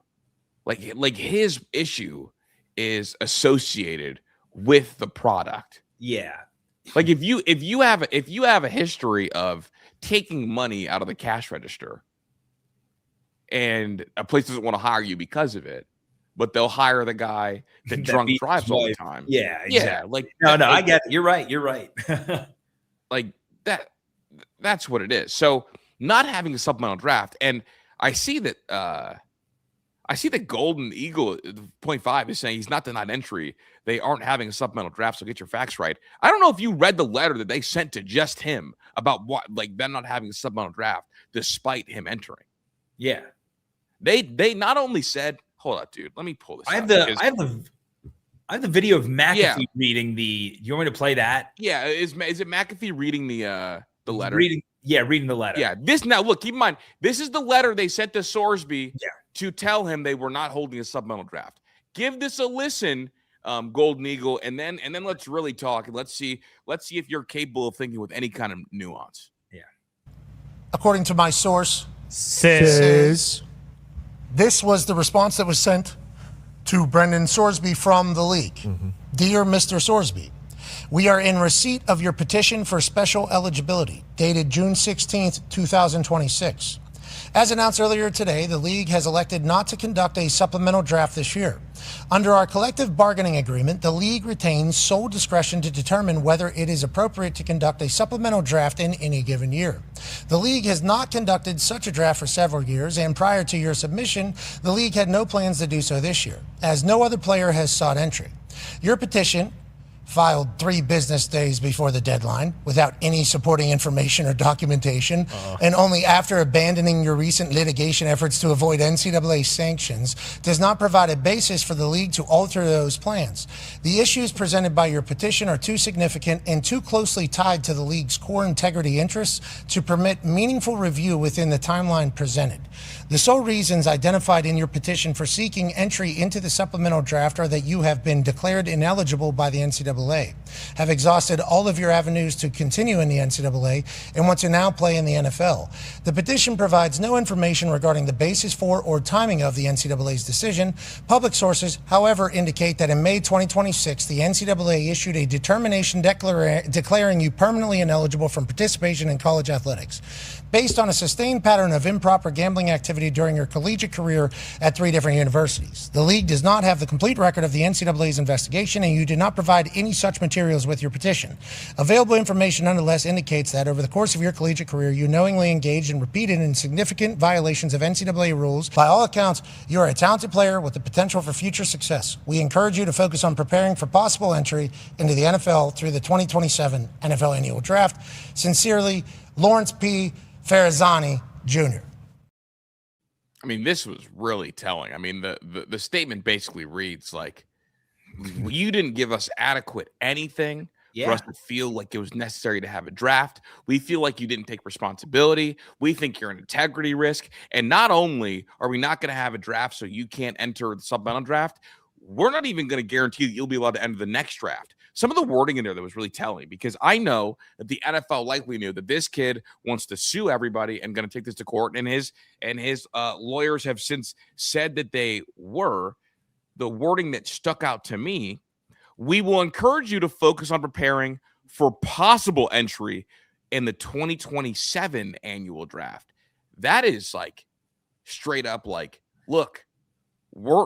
Like his issue is associated with the product. Yeah. Like if you have a history of taking money out of the cash register and a place doesn't want to hire you because of it, but they'll hire the guy that drunk drives all the time. Yeah, exactly. Yeah, like I get it. You're right. Like that's what it is. So not having a supplemental draft, and I see that Golden Eagle 0.5 is saying he's not denied entry. They aren't having a supplemental draft, so get your facts right. I don't know if you read the letter that they sent to just him about what, like, them not having a supplemental draft despite him entering. Yeah. They not only said, hold on, dude, let me pull this. I have the video of McAfee reading the. You want me to play that? Yeah, is it McAfee reading the letter? Reading the letter. Yeah. This now look, keep in mind, this is the letter they sent to Sorsby to tell him they were not holding a supplemental draft. Give this a listen, Golden Eagle, and then let's really talk and let's see if you're capable of thinking with any kind of nuance. Yeah. According to my source, says this was the response that was sent to Brendan Sorsby from the league. Mm-hmm. Dear Mr. Sorsby, we are in receipt of your petition for special eligibility, dated June 16th, 2026. As announced earlier today, the league has elected not to conduct a supplemental draft this year. Under our collective bargaining agreement, the league retains sole discretion to determine whether it is appropriate to conduct a supplemental draft in any given year. The league has not conducted such a draft for several years, and prior to your submission, the league had no plans to do so this year, as no other player has sought entry. Your petition, filed 3 business days before the deadline without any supporting information or documentation, and only after abandoning your recent litigation efforts to avoid NCAA sanctions, does not provide a basis for the league to alter those plans. The issues presented by your petition are too significant and too closely tied to the league's core integrity interests to permit meaningful review within the timeline presented. The sole reasons identified in your petition for seeking entry into the supplemental draft are that you have been declared ineligible by the NCAA. have exhausted all of your avenues to continue in the NCAA and want to now play in the NFL. The petition provides no information regarding the basis for or timing of the NCAA's decision. Public sources, however, indicate that in May 2026, the NCAA issued a determination declaring you permanently ineligible from participation in college athletics, based on a sustained pattern of improper gambling activity during your collegiate career at 3 different universities. The league does not have the complete record of the NCAA's investigation, and you did not provide any such materials with your petition. Available information nonetheless indicates that over the course of your collegiate career, you knowingly engaged in repeated and significant violations of NCAA rules. By all accounts, you are a talented player with the potential for future success. We encourage you to focus on preparing for possible entry into the NFL through the 2027 NFL Annual Draft. Sincerely, Lawrence P. Farazani Jr. I mean, this was really telling. I mean, the statement basically reads like, you didn't give us adequate anything for us to feel like it was necessary to have a draft. We feel like you didn't take responsibility. We think you're an integrity risk. And not only are we not going to have a draft so you can't enter the supplemental draft, we're not even going to guarantee that you'll be allowed to enter the next draft. Some of the wording in there that was really telling, because I know that the NFL likely knew that this kid wants to sue everybody and going to take this to court, and his lawyers have since said that they were. The wording that stuck out to me: we will encourage you to focus on preparing for possible entry in the 2027 annual draft. That is like straight up like, look, we're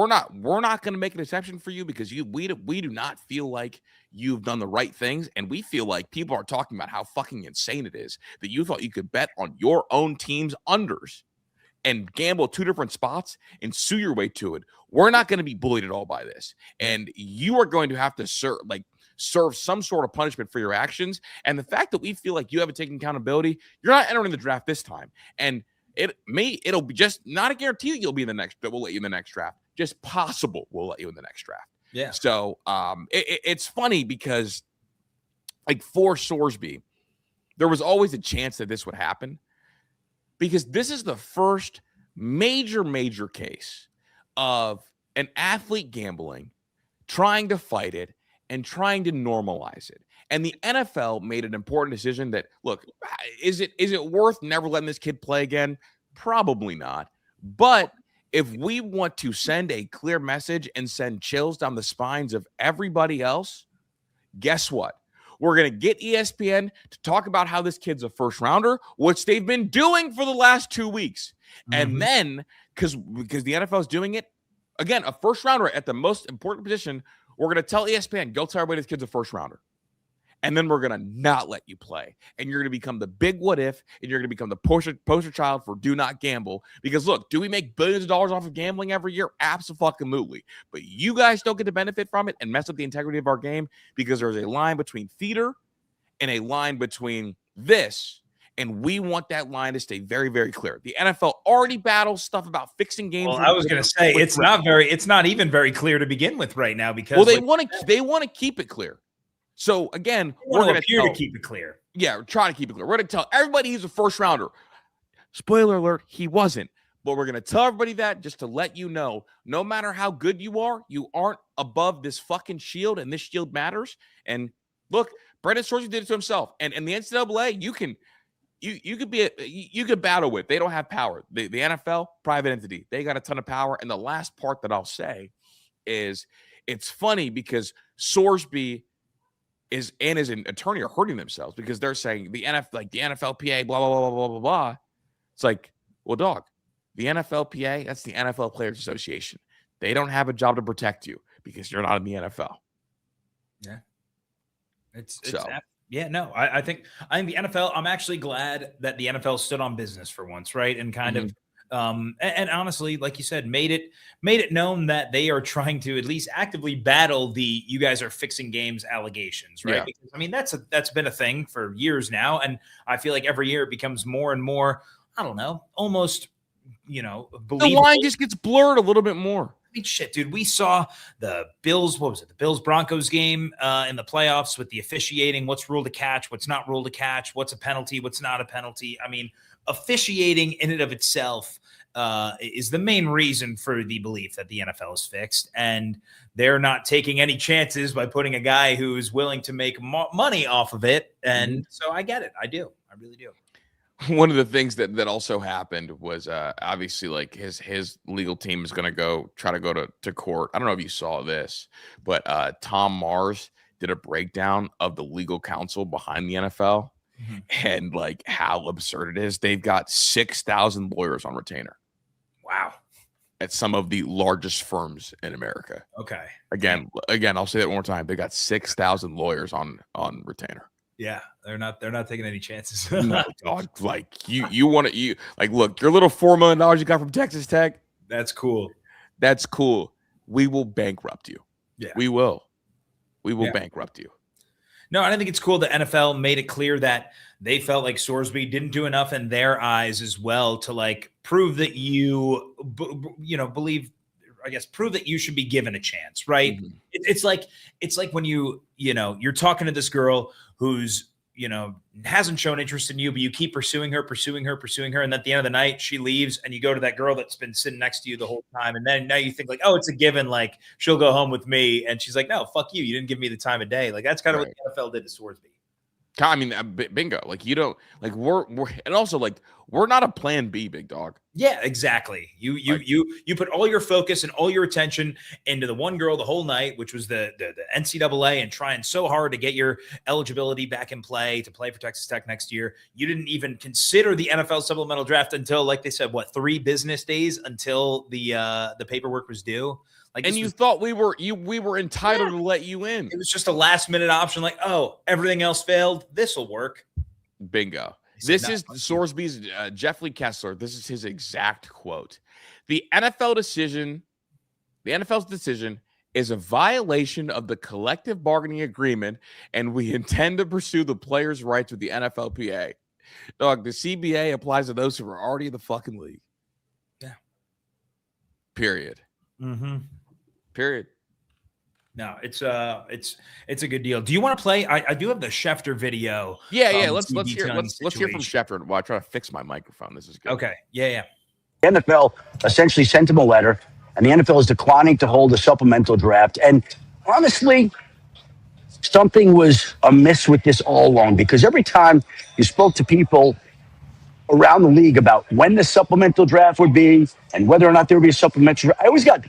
not going to make an exception for you because we do not feel like you've done the right things, and we feel like people are talking about how fucking insane it is that you thought you could bet on your own team's unders and gamble 2 different spots and sue your way to it. We're not going to be bullied at all by this, and you are going to have to serve some sort of punishment for your actions. And the fact that we feel like you haven't taken accountability, you're not entering the draft this time. And it'll be just not a guarantee that you'll be in the next, that we'll let you in the next draft. Just possible we'll let you in the next draft. Yeah. So it's funny because, like, for Sorsby, there was always a chance that this would happen, because this is the first major case of an athlete gambling, trying to fight it and trying to normalize it. And the NFL made an important decision that, look, is it worth never letting this kid play again? Probably not. But if we want to send a clear message and send chills down the spines of everybody else, guess what? We're going to get ESPN to talk about how this kid's a first rounder, which they've been doing for the last 2 weeks. And then, because the NFL is doing it, again, a first rounder at the most important position, we're going to tell ESPN, go tell everybody this kid's a first rounder. And then we're going to not let you play. And you're going to become the big what if, and you're going to become the poster child for do not gamble. Because, look, do we make billions of dollars off of gambling every year? Absolutely. But you guys don't get to benefit from it and mess up the integrity of our game, because there's a line between theater and a line between this. And we want that line to stay very, very clear. The NFL already battles stuff about fixing games. Well, I was going to say it's not even very clear to begin with right now, because they want to keep it clear. So again, we're going to keep it clear. Yeah, we're trying to keep it clear. We're going to tell everybody he's a first rounder. Spoiler alert, he wasn't. But we're going to tell everybody that just to let you know, no matter how good you aren't above this fucking shield, and this shield matters. And look, Brendan Sorsby did it to himself. And the NCAA, you could battle with. They don't have power. The NFL, private entity, they got a ton of power. And the last part that I'll say is, it's funny because Sorsby and his attorney are hurting themselves, because they're saying the NFLPA, blah, blah, blah, blah, blah, blah. It's like, well, dog, the NFLPA, that's the NFL Players Association. They don't have a job to protect you because you're not in the NFL. Yeah. I think the NFL, I'm actually glad that the NFL stood on business for once, right? And kind of, and honestly, like you said, made it known that they are trying to at least actively battle the "you guys are fixing games" allegations, right? Yeah. Because I mean, that's been a thing for years now, and I feel like every year it becomes more and more, I don't know, almost, believable. The line just gets blurred a little bit more. I mean, shit, dude, we saw the Bills, what was it? The Bills-Broncos game in the playoffs with the officiating, what's ruled a catch, what's not ruled a catch, what's a penalty, what's not a penalty. I mean, officiating in and of itself is the main reason for the belief that the NFL is fixed, and they're not taking any chances by putting a guy who is willing to make money off of it. And so I get it. I do. I really do. One of the things that also happened was obviously like his legal team is going to try to go to court. I don't know if you saw this, but Tom Mars did a breakdown of the legal counsel behind the NFL and like how absurd it is. They've got 6,000 lawyers on retainer. Wow. At some of the largest firms in America. Okay. Again, I'll say that one more time. They got 6,000 lawyers on retainer. Yeah, they're not taking any chances. No, dog. Like you want to look, your little $4 million you got from Texas Tech. That's cool. That's cool. We will bankrupt you. Yeah, we will bankrupt you. No, I think it's cool. The NFL made it clear that they felt like Sorsby didn't do enough in their eyes as well to like prove that you believe. I guess prove that you should be given a chance, right? Mm-hmm. It's like when you're talking to this girl who's hasn't shown interest in you, but you keep pursuing her, and at the end of the night she leaves, and you go to that girl that's been sitting next to you the whole time, and then now you think like, oh, it's a given, like she'll go home with me, and she's like, no, fuck you, you didn't give me the time of day. Like that's kind of what the NFL did to Sorsby. I mean, bingo. Like you don't like we're and also like we're not a plan B, big dog. Yeah, exactly. You put all your focus and all your attention into the one girl the whole night, which was the NCAA, and trying so hard to get your eligibility back in play to play for Texas Tech next year. You didn't even consider the NFL Supplemental Draft until, like they said, 3 business days until the paperwork was due. Like, and you thought we were entitled to let you in. It was just a last minute option. Like, oh, everything else failed. This will work. Bingo. This is Sorsby's Jeff Lee Kessler. This is his exact quote. The NFL's decision is a violation of the collective bargaining agreement, and we intend to pursue the players' rights with the NFLPA. Dog, the CBA applies to those who are already in the fucking league. Yeah. Period. Mm-hmm. Period. No, it's a good deal. Do you want to play? I do have the Schefter video. Yeah. Let's hear from Schefter while I try to fix my microphone. This is good. Okay. Yeah. The NFL essentially sent him a letter, and the NFL is declining to hold a supplemental draft. And honestly, something was amiss with this all along, because every time you spoke to people around the league about when the supplemental draft would be and whether or not there would be a supplemental draft, I always got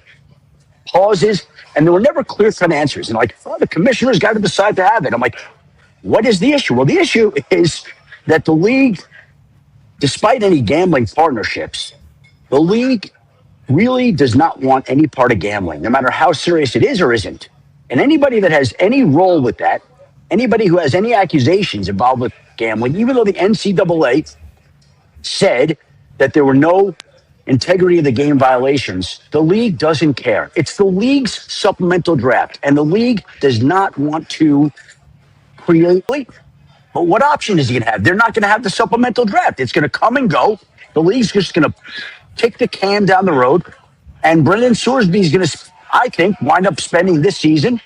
pauses, and there were never clear-cut answers. And like, oh, the commissioners got to decide to have it. I'm like, what is the issue? Well, the issue is that the league, despite any gambling partnerships, the league really does not want any part of gambling, no matter how serious it is or isn't. And anybody that has any role with that, anybody who has any accusations involved with gambling, even though the NCAA said that there were no integrity of the game violations, the league doesn't care. It's the league's supplemental draft, and the league does not want to create. But what option is he going to have? They're not going to have the supplemental draft. It's going to come and go. The league's just going to kick the can down the road, and Brendan Sorsby is going to, I think, wind up spending this season,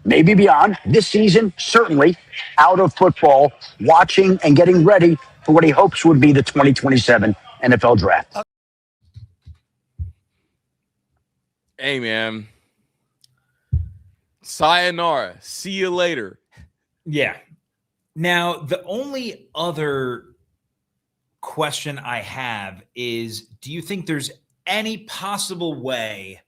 maybe beyond, this season, certainly, out of football, watching and getting ready for what he hopes would be the 2027 NFL Draft. Hey, man. Sayonara. See you later. Yeah. Now, the only other question I have is, do you think there's any possible way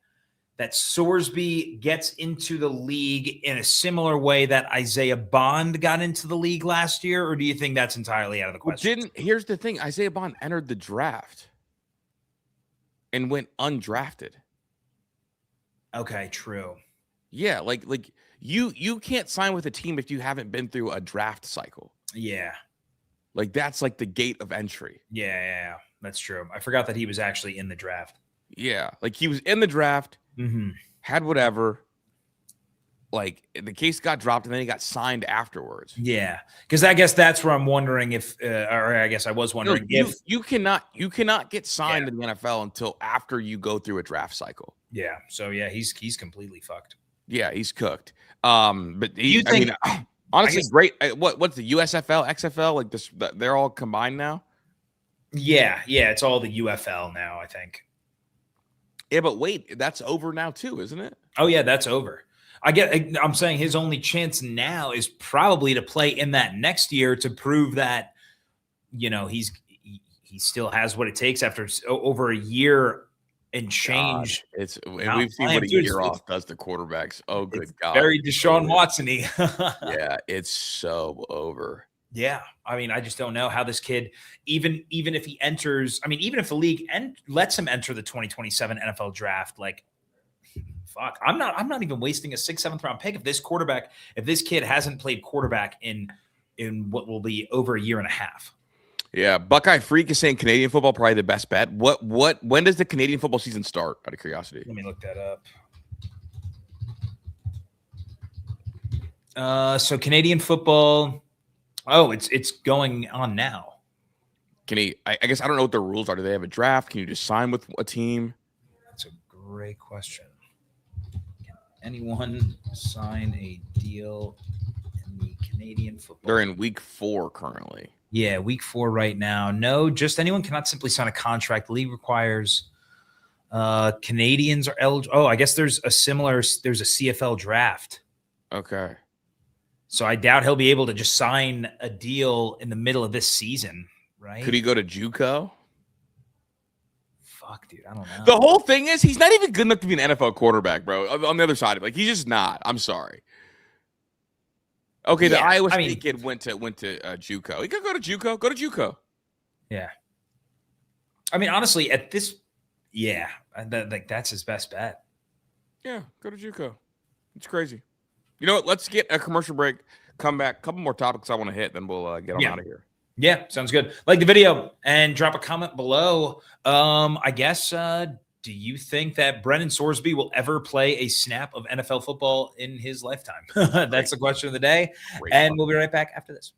that Sorsby gets into the league in a similar way that Isaiah Bond got into the league last year, or do you think that's entirely out of the question? Here's the thing. Isaiah Bond entered the draft and went undrafted. Okay, true. Yeah, like you can't sign with a team if you haven't been through a draft cycle. Yeah. Like that's like the gate of entry. Yeah, that's true. I forgot that he was actually in the draft. Yeah, like he was in the draft, had whatever. Like the case got dropped and then he got signed afterwards. Yeah, because I guess that's where I'm wondering if, or I guess I was wondering if you cannot get signed in the NFL until after you go through a draft cycle. Yeah, so yeah, he's completely fucked. Yeah, he's cooked. But honestly, great. What's the USFL, XFL? Like this, they're all combined now. Yeah, it's all the UFL now, I think. Yeah, but wait, that's over now too, isn't it? Oh yeah, that's over. I'm saying his only chance now is probably to play in that next year to prove that, he still has what it takes after over a year and change. God, we've seen what a year off does to quarterbacks. Oh, good God. Very Deshaun Watson-y. Yeah, it's so over. Yeah. I mean, I just don't know how this kid, even if he enters, even if the league lets him enter the 2027 NFL draft, like, fuck, I'm not even wasting a 6th, 7th round pick if this kid hasn't played quarterback in what will be over a year and a half. Yeah, Buckeye Freak is saying Canadian football probably the best bet. When does the Canadian football season start? Out of curiosity, let me look that up. So Canadian football, it's going on now. I guess I don't know what the rules are. Do they have a draft? Can you just sign with a team? That's a great question. Can anyone sign a deal in the Canadian football? They're in week 4 currently. Yeah, week 4 right now. No, just anyone cannot simply sign a contract. The league requires Canadians are eligible. Oh, I guess there's a CFL draft. Okay. So I doubt he'll be able to just sign a deal in the middle of this season, right? Could he go to JUCO? Fuck, dude, I don't know. The whole thing is he's not even good enough to be an NFL quarterback, bro. On the other side of it, he's just not. I'm sorry. Okay, the Iowa State kid went to JUCO. He could go to JUCO. Go to JUCO. Yeah. Honestly, at this, that's his best bet. Yeah, go to JUCO. It's crazy. You know what? Let's get a commercial break. Come back. A couple more topics I want to hit, then we'll get on out of here. Yeah, sounds good. Like the video and drop a comment below. I guess. Do you think that Brendan Sorsby will ever play a snap of NFL football in his lifetime? That's the question of the day. We'll be right back after this.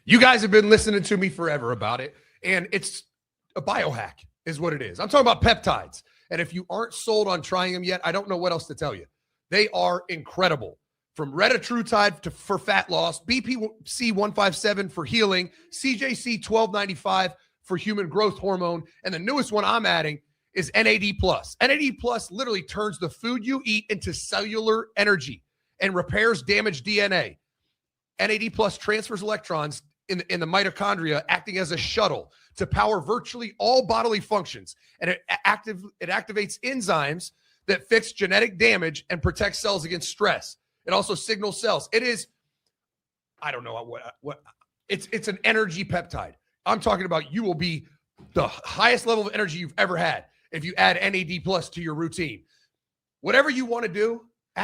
You guys have been listening to me forever about it, and it's a biohack is what it is. I'm talking about peptides. And if you aren't sold on trying them yet, I don't know what else to tell you. They are incredible. From retatrutide for fat loss, BPC 157 for healing, CJC 1295 for human growth hormone, and the newest one I'm adding is NAD+. NAD+ literally turns the food you eat into cellular energy and repairs damaged DNA. NAD+ transfers electrons in the mitochondria, acting as a shuttle to power virtually all bodily functions. And it activates enzymes that fix genetic damage and protect cells against stress. It also signals cells. It is, I don't know what it's an energy peptide. I'm talking about you will be the highest level of energy you've ever had if you add NAD+ to your routine. Whatever you want to do,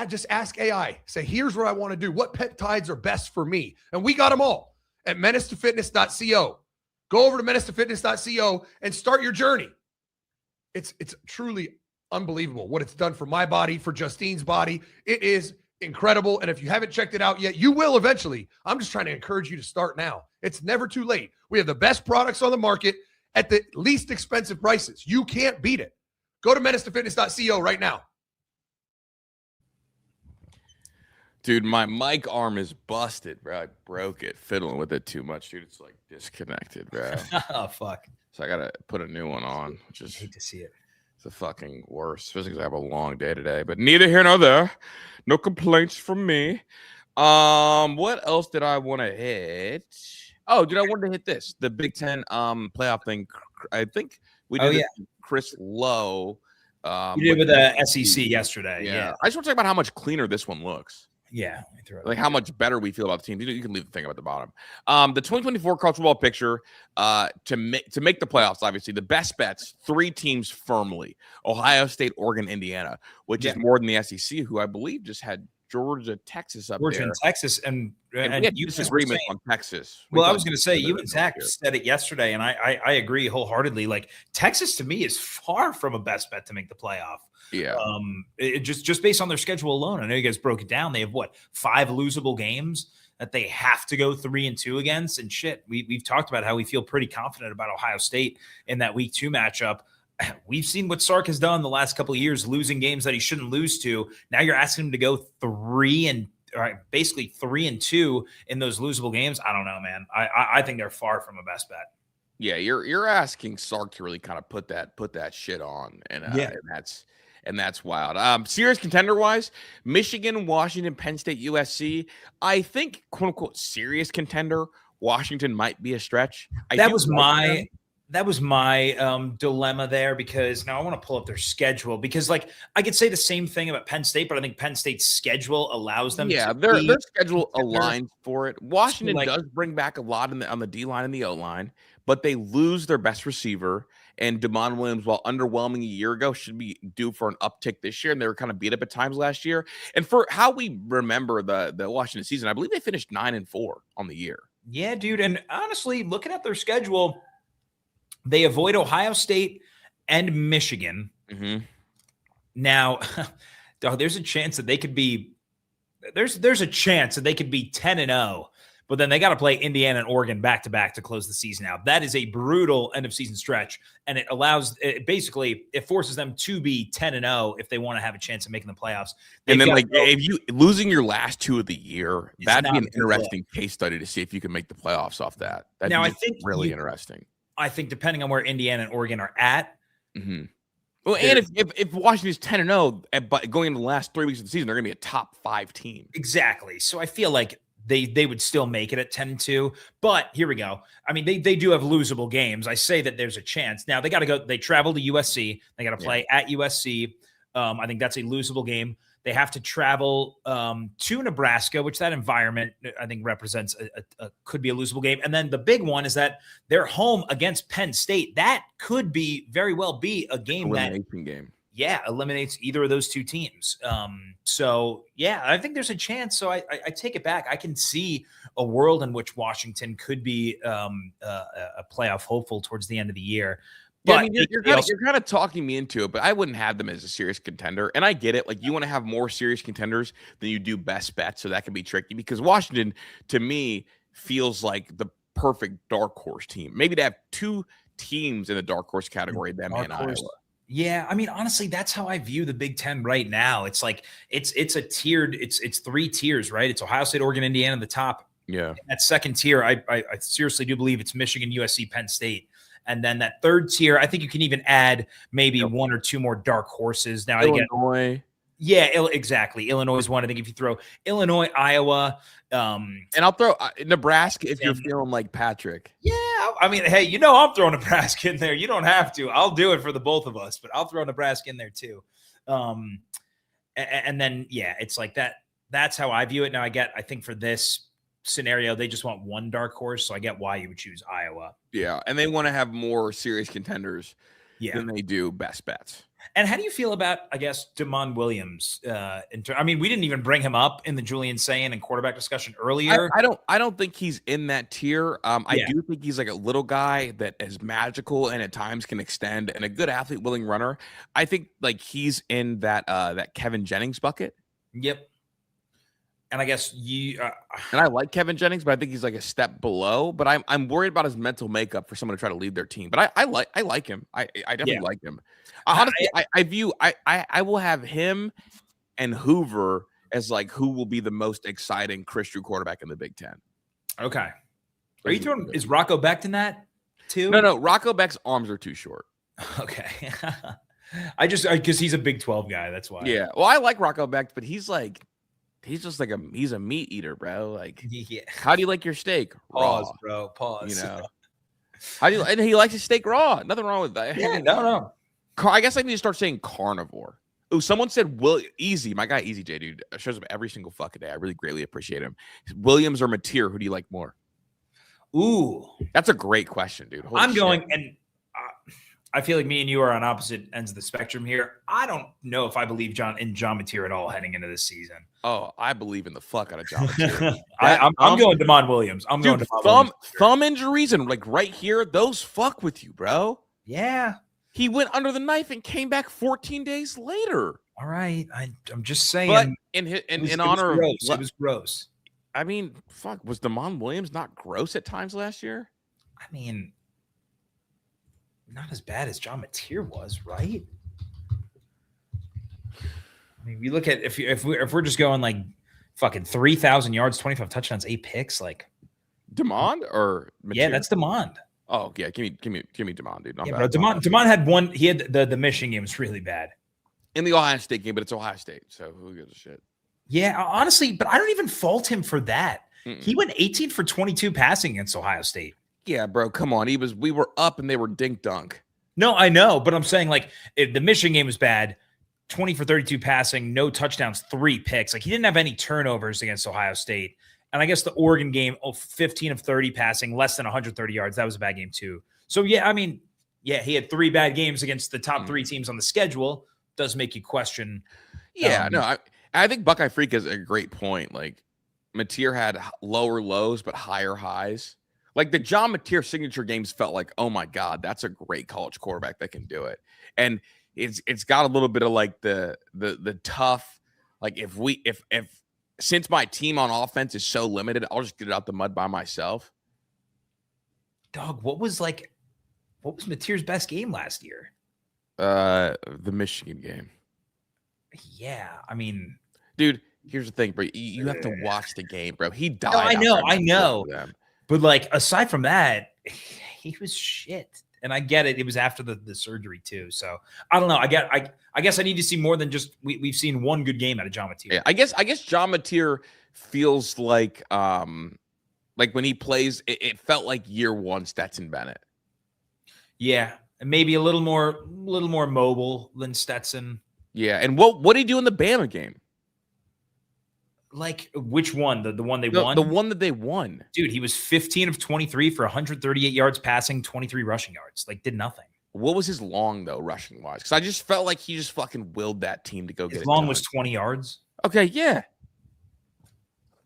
just ask AI. Say, here's what I want to do. What peptides are best for me? And we got them all at menacetofitness.co. Go over to menacetofitness.co and start your journey. It's truly unbelievable what it's done for my body, for Justine's body. It is incredible. And if you haven't checked it out yet, you will eventually. I'm just trying to encourage you to start now. It's never too late. We have the best products on the market at the least expensive prices. You can't beat it. Go to menacetofitness.co right now. Dude, my mic arm is busted, bro. I broke it fiddling with it too much, dude. It's like disconnected, bro. Oh, fuck. So I got to put a new one on. I hate to see it. It's the fucking worst, especially because I have a long day today. But neither here nor there. No complaints from me. What else did I want to hit? Oh, dude, I wanted to hit this. The Big Ten playoff thing. I think we did it with Chris Lowe. We did with the SEC yesterday. Yeah. I just want to talk about how much cleaner this one looks. Yeah. Like how much better we feel about the team. You can leave the thing up at the bottom. The 2024 college football picture to make the playoffs, obviously, the best bets, 3 teams firmly. Ohio State, Oregon, Indiana, which is more than the SEC, who I believe just had Georgia, Texas up there. Georgia and Texas. And you disagreement on Texas. Well, I was going to say, you and Zach said it yesterday, and I agree wholeheartedly. Like, Texas, to me, is far from a best bet to make the playoff. Yeah. Just based on their schedule alone, I know you guys broke it down. They have 5 losable games that they have to go 3-2 against. And shit, we've talked about how we feel pretty confident about Ohio State in that week 2 matchup. We've seen what Sark has done the last couple of years, losing games that he shouldn't lose to. Now you're asking him to go 3-2 in those losable games. I don't know, man. I think they're far from a best bet. Yeah, you're asking Sark to really kind of put that shit on, and that's wild. Serious contender wise, Michigan, Washington, Penn State, USC. I think quote unquote serious contender. Washington might be a stretch. That was my dilemma there, because now I want to pull up their schedule, because like I could say the same thing about Penn State, but I think Penn State's schedule allows them. Yeah, to their schedule aligns for it. Washington like, does bring back a lot on the D line and the O line, but they lose their best receiver. And Damon Williams, while underwhelming a year ago, should be due for an uptick this year. And they were kind of beat up at times last year. And for how we remember the Washington season, I believe they finished 9-4 on the year. Yeah, dude. And honestly, looking at their schedule, they avoid Ohio State and Michigan. Mm-hmm. Now, there's a chance that they could be there's a chance that they could be 10-0, but then they got to play Indiana and Oregon back to back to close the season out. That is a brutal end of season stretch, and it forces them to be 10-0 if they want to have a chance of making the playoffs. And then, if you losing your last two of the year, that'd be an interesting case study to see if you can make the playoffs off that. I think really interesting. I think depending on where Indiana and Oregon are at. Mm-hmm. Well, and if Washington's 10-0, but going into the last 3 weeks of the season, they're going to be a top 5 team. Exactly. So I feel like they would still make it at 10-2. But here we go. I mean, they do have losable games. I say that there's a chance. Now they got to go. They travel to USC. They got to play at USC. I think that's a losable game. They have to travel to Nebraska, which that environment I think represents could be a losable game. And then the big one is that they're home against Penn State. That could very well be a game game. Yeah, eliminates either of those two teams. So yeah, I think there's a chance. So I take it back. I can see a world in which Washington could be a playoff hopeful towards the end of the year. But I mean, you're kind of talking me into it, but I wouldn't have them as a serious contender. And I get it. Like, you want to have more serious contenders than you do best bets. So that can be tricky, because Washington, to me, feels like the perfect dark horse team. Maybe they have 2 teams in the dark horse category, them and Iowa. Yeah, I mean, honestly, that's how I view the Big Ten right now. It's like it's a tiered, it's 3 tiers, right? It's Ohio State, Oregon, Indiana at the top. Yeah. And that second tier, I seriously do believe it's Michigan, USC, Penn State. And then that third tier, I think you can even add maybe 1 or 2 more dark horses. Now, Illinois. Exactly. Illinois is one. I think if you throw Illinois, Iowa, and I'll throw Nebraska if you're feeling like Patrick. Yeah, I mean, hey, I'm throwing Nebraska in there. You don't have to. I'll do it for the both of us, but I'll throw Nebraska in there too. And then it's like that. That's how I view it. Now, I think for this scenario, they just want 1 dark horse, so I get why you would choose Iowa. Yeah, and they want to have more serious contenders than they do best bets. And how do you feel about, I guess, Damon Williams? I mean, we didn't even bring him up in the Julian Sayin and quarterback discussion earlier. I don't think he's in that tier. I do think he's like a little guy that is magical and at times can extend, and a good athlete, willing runner. I think like he's in that Kevin Jennings bucket. Yep. And I guess and I like Kevin Jennings, but I think he's like a step below. But I'm worried about his mental makeup for someone to try to lead their team. But I like him. I definitely like him. Honestly, I will have him and Hoover as like who will be the most exciting Chris Drew quarterback in the Big Ten. Okay. Are you throwing? Is Rocco Becht in that too? No. Rocco Becht's arms are too short. Okay. I just because he's a Big 12 guy. That's why. Yeah. Well, I like Rocco Becht, but he's just like he's a meat eater, bro. Like, how do you like your steak? Pause, raw? Bro. Pause. You know, and he likes his steak raw. Nothing wrong with that. Yeah, no. I guess I need to start saying carnivore. Oh, someone said Easy. My guy Easy J, dude, shows up every single fucking day. I really greatly appreciate him. Williams or Mateer, who do you like more? Ooh, that's a great question, dude. Holy shit. Going and. I feel like me and you are on opposite ends of the spectrum here. I don't know if I believe John Mateer at all heading into this season. Oh, I believe in the fuck out of John Mateer. I'm going Damon Williams. I'm going thumb injuries and like right here, those fuck with you, bro. Yeah. He went under the knife and came back 14 days later. All right. I'm just saying. But in honor of it was gross. I mean, fuck, was Damon Williams not gross at times last year? I mean, not as bad as John Mateer was, right? I mean, we look at if we're just going like fucking 3,000 yards, 25 touchdowns, 8 picks, like Demond or Mateer? Yeah, that's Demond. Oh yeah, give me Demond, dude. Yeah, bro. Demond had one. He had the Michigan game was really bad. In the Ohio State game, but it's Ohio State, so who gives a shit? Yeah, honestly, but I don't even fault him for that. Mm-mm. He went 18 for 22 passing against Ohio State. Yeah, bro, come on. We were up and they were dink dunk. No, I know, but I'm saying like if the Michigan game was bad, 20 for 32 passing, no touchdowns, 3 picks. Like he didn't have any turnovers against Ohio State. And I guess the Oregon game, 15 of 30 passing, less than 130 yards. That was a bad game too. So yeah, I mean, yeah, he had 3 bad games against the top 3 teams on the schedule. Does make you question. Yeah, no, I think Buckeye Freak is a great point. Like Mateer had lower lows but higher highs. Like the John Mateer signature games felt like, oh my God, that's a great college quarterback that can do it. And it's got a little bit of like the tough, like if since my team on offense is so limited, I'll just get it out the mud by myself. Dog, what was Mateer's best game last year? The Michigan game. Yeah, I mean, dude, here's the thing, bro. You have to watch the game, bro. He died. No, I know. But like aside from that, he was shit. And I get it. It was after the surgery too. So I don't know. I guess I need to see more than just we've seen one good game out of John Mateer. Yeah, I guess John Mateer feels like when he plays, it felt like year 1 Stetson Bennett. Yeah, and maybe a little more mobile than Stetson. Yeah, and what did he do in the Bama game? Like which one? The one they won? The one that they won. Dude, he was 15 of 23 for 138 yards passing, 23 rushing yards. Like did nothing. What was his long though, rushing wise? Because I just felt like he just fucking willed that team to go get it. His long done. was 20 yards. Okay, yeah.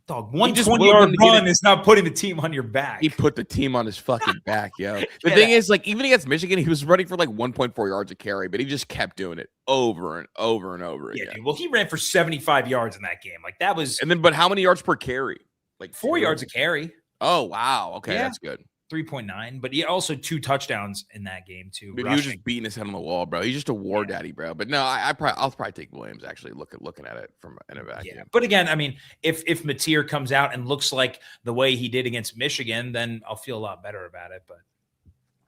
Dog, 120-yard run is not putting the team on your back. He put the team on his fucking back, yo. The thing is, like, even against Michigan, he was running for like 1.4 yards a carry, but he just kept doing it over and over and over again. Dude, well, he ran for 75 yards in that game. Like that was, and then, but how many yards per carry? Like 4 yards a carry. Oh wow, okay, yeah. That's good. 3.9, but he also 2 touchdowns in that game too. Dude, he was just beating his head on the wall, bro. He's just a war daddy, bro. But no, I'll probably take Williams. Actually, looking at it from in a vacuum. Yeah, but again, I mean, if Mateer comes out and looks like the way he did against Michigan, then I'll feel a lot better about it.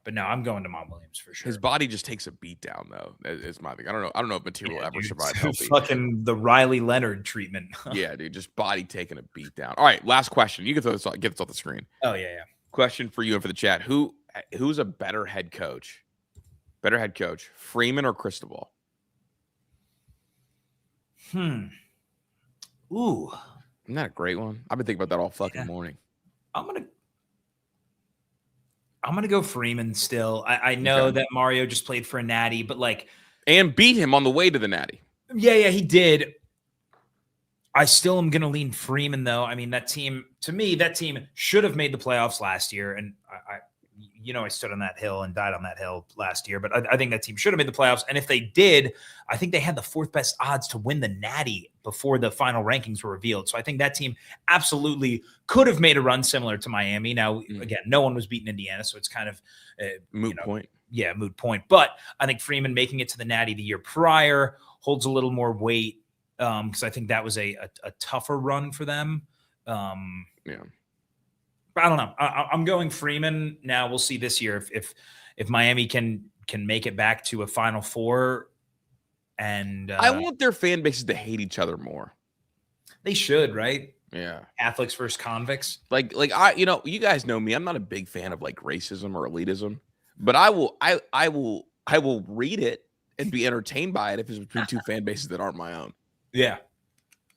But no, I'm going to Mom Williams for sure. His body just takes a beat down though. Is my thing. I don't know if Mateer will ever survive healthy. Fucking the Riley Leonard treatment. Yeah, dude, just body taking a beat down. All right, last question. You can get this off the screen. Oh yeah. Question for you and for the chat. Who's a better head coach? Freeman or Cristobal? Ooh. Isn't that a great one? I've been thinking about that all fucking morning. I'm gonna go Freeman still. I know that Mario just played for a natty, but and beat him on the way to the natty. Yeah, he did. I still am going to lean Freeman, though. I mean, that team should have made the playoffs last year. And I stood on that hill and died on that hill last year. But I think that team should have made the playoffs. And if they did, I think they had the 4th best odds to win the natty before the final rankings were revealed. So I think that team absolutely could have made a run similar to Miami. Now, again, no one was beating Indiana. So it's kind of moot point. Yeah, moot point. But I think Freeman making it to the natty the year prior holds a little more weight. Because I think that was a tougher run for them. Yeah, but I don't know. I'm going Freeman. Now we'll see this year if Miami can make it back to a Final Four. And I want their fan bases to hate each other more. They should, right? Yeah, Catholics versus convicts. Like you guys know me. I'm not a big fan of like racism or elitism, but I will read it and be entertained by it if it's between 2 fan bases that aren't my own. Yeah.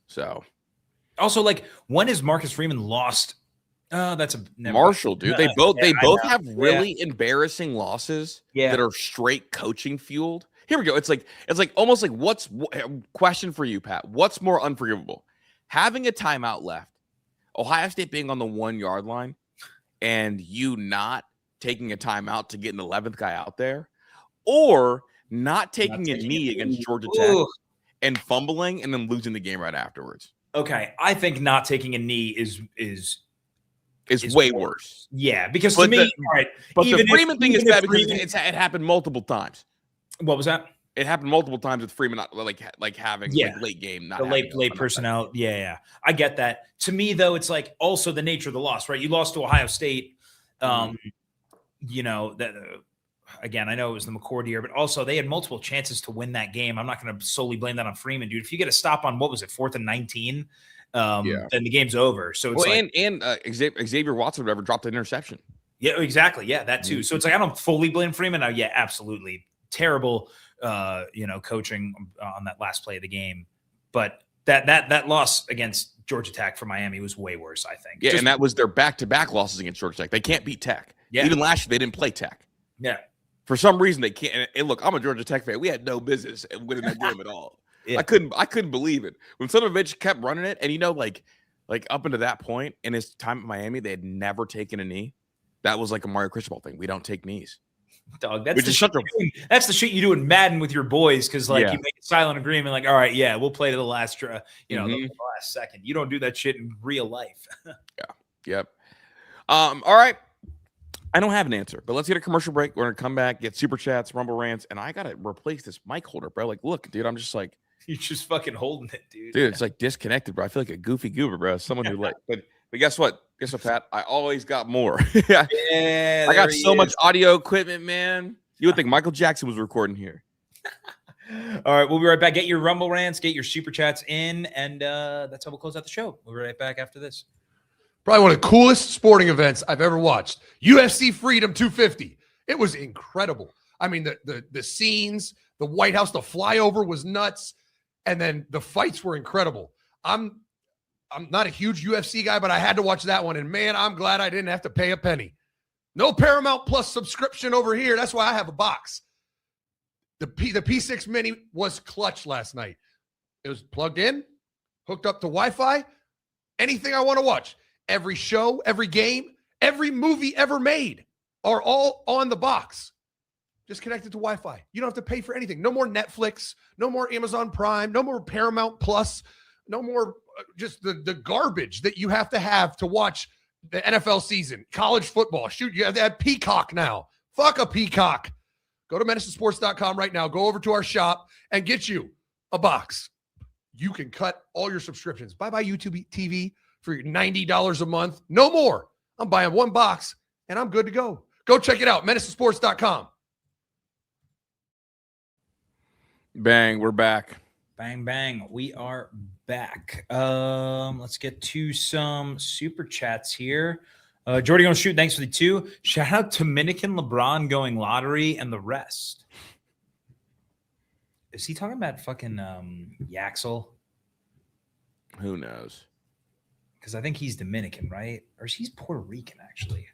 So, also, when has Marcus Freeman lost? That's Marshall, dude. They both have really embarrassing losses that are straight coaching fueled. Here we go. It's like almost like question for you, Pat? What's more unforgivable? Having a timeout left, Ohio State being on the 1 yard line, and you not taking a timeout to get an 11th guy out there, or not taking a knee against Georgia Tech. And fumbling and then losing the game right afterwards. Okay, I think not taking a knee is way worse. Yeah, because to me, all right. But the Freeman thing is bad because it happened multiple times. What was that? It happened multiple times with Freeman, not like having late game, not the late personnel. Yeah, I get that. To me, though, it's like also the nature of the loss, right? You lost to Ohio State. you know, that again, I know it was the McCord year, but also they had multiple chances to win that game. I'm not going to solely blame that on Freeman, dude. If you get a stop on, what was it, 4th and 19, then the game's over. So it's Xavier Watson would ever dropped an interception. Yeah, exactly. Yeah, that too. So it's like I don't fully blame Freeman. Now, yeah, absolutely terrible, coaching on that last play of the game. But that loss against Georgia Tech for Miami was way worse, I think. Yeah, and that was their back-to-back losses against Georgia Tech. They can't beat Tech. Yeah. Even last year, they didn't play Tech. Yeah. For some reason, they can't. And look, I'm a Georgia Tech fan. We had no business winning that game at all. Yeah. I couldn't believe it when Sonovich kept running it. And you know, like up until that point in his time at Miami, they had never taken a knee. That was like a Mario Cristobal thing. We don't take knees. Dog, that's the shit you do in Madden with your boys, because you make a silent agreement, like, all right, yeah, we'll play to the last, the last second. You don't do that shit in real life. Yep. All right. I don't have an answer, but let's get a commercial break. We're gonna come back, get super chats, rumble rants, and I gotta replace this mic holder, bro. Like, look, dude, I'm just like, you're just fucking holding it, dude. Dude, it's like disconnected, bro. I feel like a goofy goober, bro. Someone who but guess what? Guess what, Pat? I always got more. Yeah, I got so much audio equipment, man. You would think Michael Jackson was recording here. All right, we'll be right back. Get your rumble rants, get your super chats in, and that's how we'll close out the show. We'll be right back after this. Probably one of the coolest sporting events I've ever watched. UFC Freedom 250. It was incredible. I mean, the scenes, the White House, the flyover was nuts, and then the fights were incredible. I'm not a huge UFC guy, but I had to watch that one, and man, I'm glad I didn't have to pay a penny. No Paramount Plus subscription over here. That's why I have a box. The P6 Mini was clutch last night. It was plugged in, hooked up to Wi-Fi, anything I want to watch. Every show, every game, every movie ever made are all on the box. Just connected to Wi-Fi. You don't have to pay for anything. No more Netflix, no more Amazon Prime, no more Paramount Plus, no more just the garbage that you have to watch the NFL season, college football. Shoot, you have to have Peacock now. Fuck a Peacock. Go to menacesports.com right now. Go over to our shop and get you a box. You can cut all your subscriptions. Bye-bye YouTube TV for your $90 a month. No more. I'm buying one box, and I'm good to go. Go check it out, menacesports.com. Bang, we're back. Bang, bang. We are back. Let's get to some super chats here. Jordy gonna shoot. Thanks for the 2. Shout out to Dominican LeBron going lottery and the rest. Is he talking about fucking Yaxel? Who knows? Because I think he's Dominican, right? Or he's Puerto Rican, actually.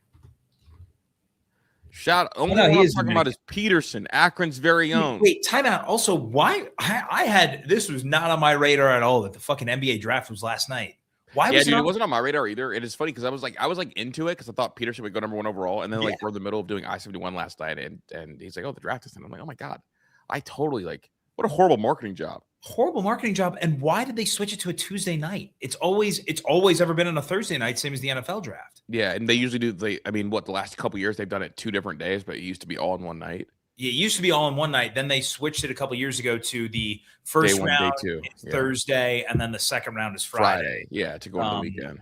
Only one I'm talking about is Peterson, Akron's very own. Wait, timeout. Also, why I had this was not on my radar at all that the fucking NBA draft was last night. Why was it wasn't on my radar either. It is funny because I was like into it because I thought Peterson would go number 1 overall, and then we're in the middle of doing I-71 last night, and he's like, oh, the draft is in. I'm like, oh my god, I totally what a horrible marketing job. Horrible marketing job. And why did they switch it to a Tuesday night? It's always ever been on a Thursday night, same as the NFL draft. Yeah, and they usually do. The last couple of years they've done it 2 different days, but it used to be all in one night. Yeah, it used to be all in one night. Then they switched it a couple of years ago to the first day 1, round day 2. is Thursday, and then the second round is Friday. Yeah, to go on the weekend.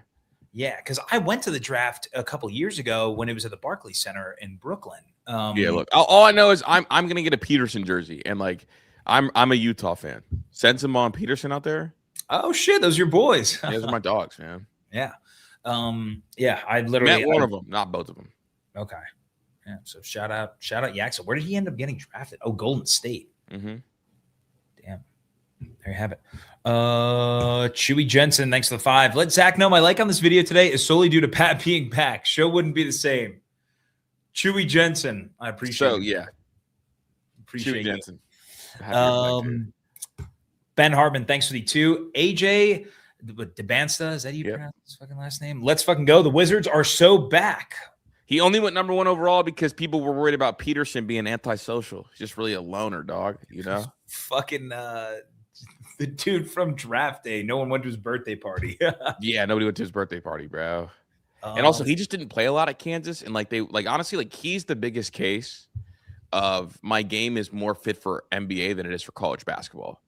Yeah, because I went to the draft a couple of years ago when it was at the Barclays Center in Brooklyn. Yeah, look, all I know is I'm gonna get a Peterson jersey, and I'm a Utah fan. Send some on Peterson out there. Oh shit, those are your boys. Those are my dogs, man. Yeah. Yeah, I literally met one of them, not both of them. Okay. Yeah. So shout out Yaxel. Where did he end up getting drafted? Oh, Golden State. Mm-hmm. Damn. There you have it. Chewy Jensen, thanks for the 5. Let Zach know my like on this video today is solely due to Pat being back. Show wouldn't be the same. Chewy Jensen, I appreciate it. Yeah. Appreciate Chewy Jensen. Ben Hartman, thanks for the 2. AJ DeBansta, is that you pronounce his fucking last name? Let's fucking go. The Wizards are so back. He only went number 1 overall because people were worried about Peterson being antisocial. He's just really a loner, dog, you know? Fucking the dude from draft day. No one went to his birthday party. Yeah, nobody went to his birthday party, bro. And also, he just didn't play a lot at Kansas. And honestly, he's the biggest case of my game is more fit for NBA than it is for college basketball.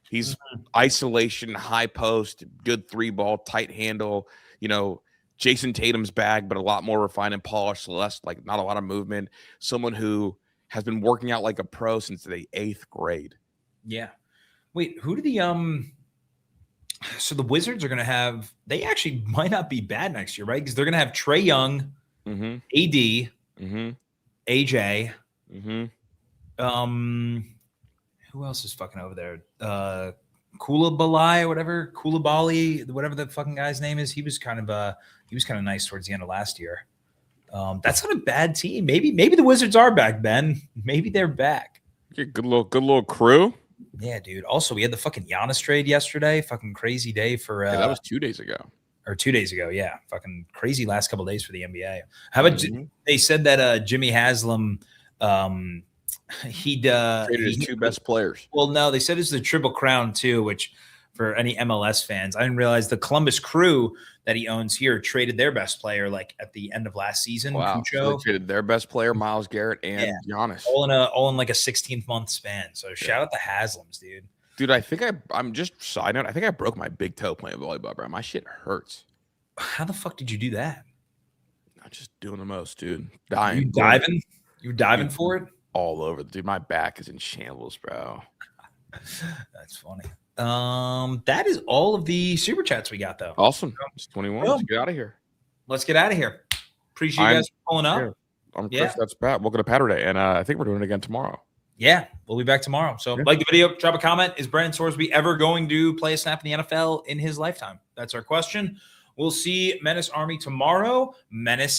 He's isolation, high post, good 3-ball, tight handle, Jason Tatum's bag, but a lot more refined and polished, less like not a lot of movement. Someone who has been working out like a pro since the 8th grade. Yeah. Wait, who do the so the Wizards are going to have, they actually might not be bad next year, right? Because they're going to have Trae Young, AD, AJ. Who else is fucking over there? Koulibaly, whatever the fucking guy's name is. He was kind of nice towards the end of last year. That's not a bad team. Maybe the Wizards are back, Ben. Maybe they're back. Yeah, good little crew. Yeah, dude. Also, we had the fucking Giannis trade yesterday. Fucking crazy day for that was 2 days ago. Or 2 days ago, yeah. Fucking crazy last couple of days for the NBA. How about they said that Jimmy Haslam traded his 2 best players. Well, no, they said it's the Triple Crown too, which for any MLS fans, I didn't realize the Columbus Crew that he owns here traded their best player like at the end of last season. Wow, so they traded their best player, Myles Garrett, and Giannis, all in like a 16-month span. So shout out the Haslams, dude. Dude, I think I'm just side note. I think I broke my big toe playing volleyball, bro. My shit hurts. How the fuck did you do that? I'm just doing the most, dude. Dying. You diving? You diving for it? All over, dude. My back is in shambles, bro. That's funny. That is all of the super chats we got, though. Awesome. It's 21. Let's get out of here. Let's get out of here. Appreciate you guys for pulling up. I'm Chris. That's Pat. Welcome to Patterday, and I think we're doing it again tomorrow. Yeah, we'll be back tomorrow. So like the video, drop a comment. Is Brendan Sorsby ever going to play a snap in the NFL in his lifetime? That's our question. We'll see Menace Army tomorrow. Menace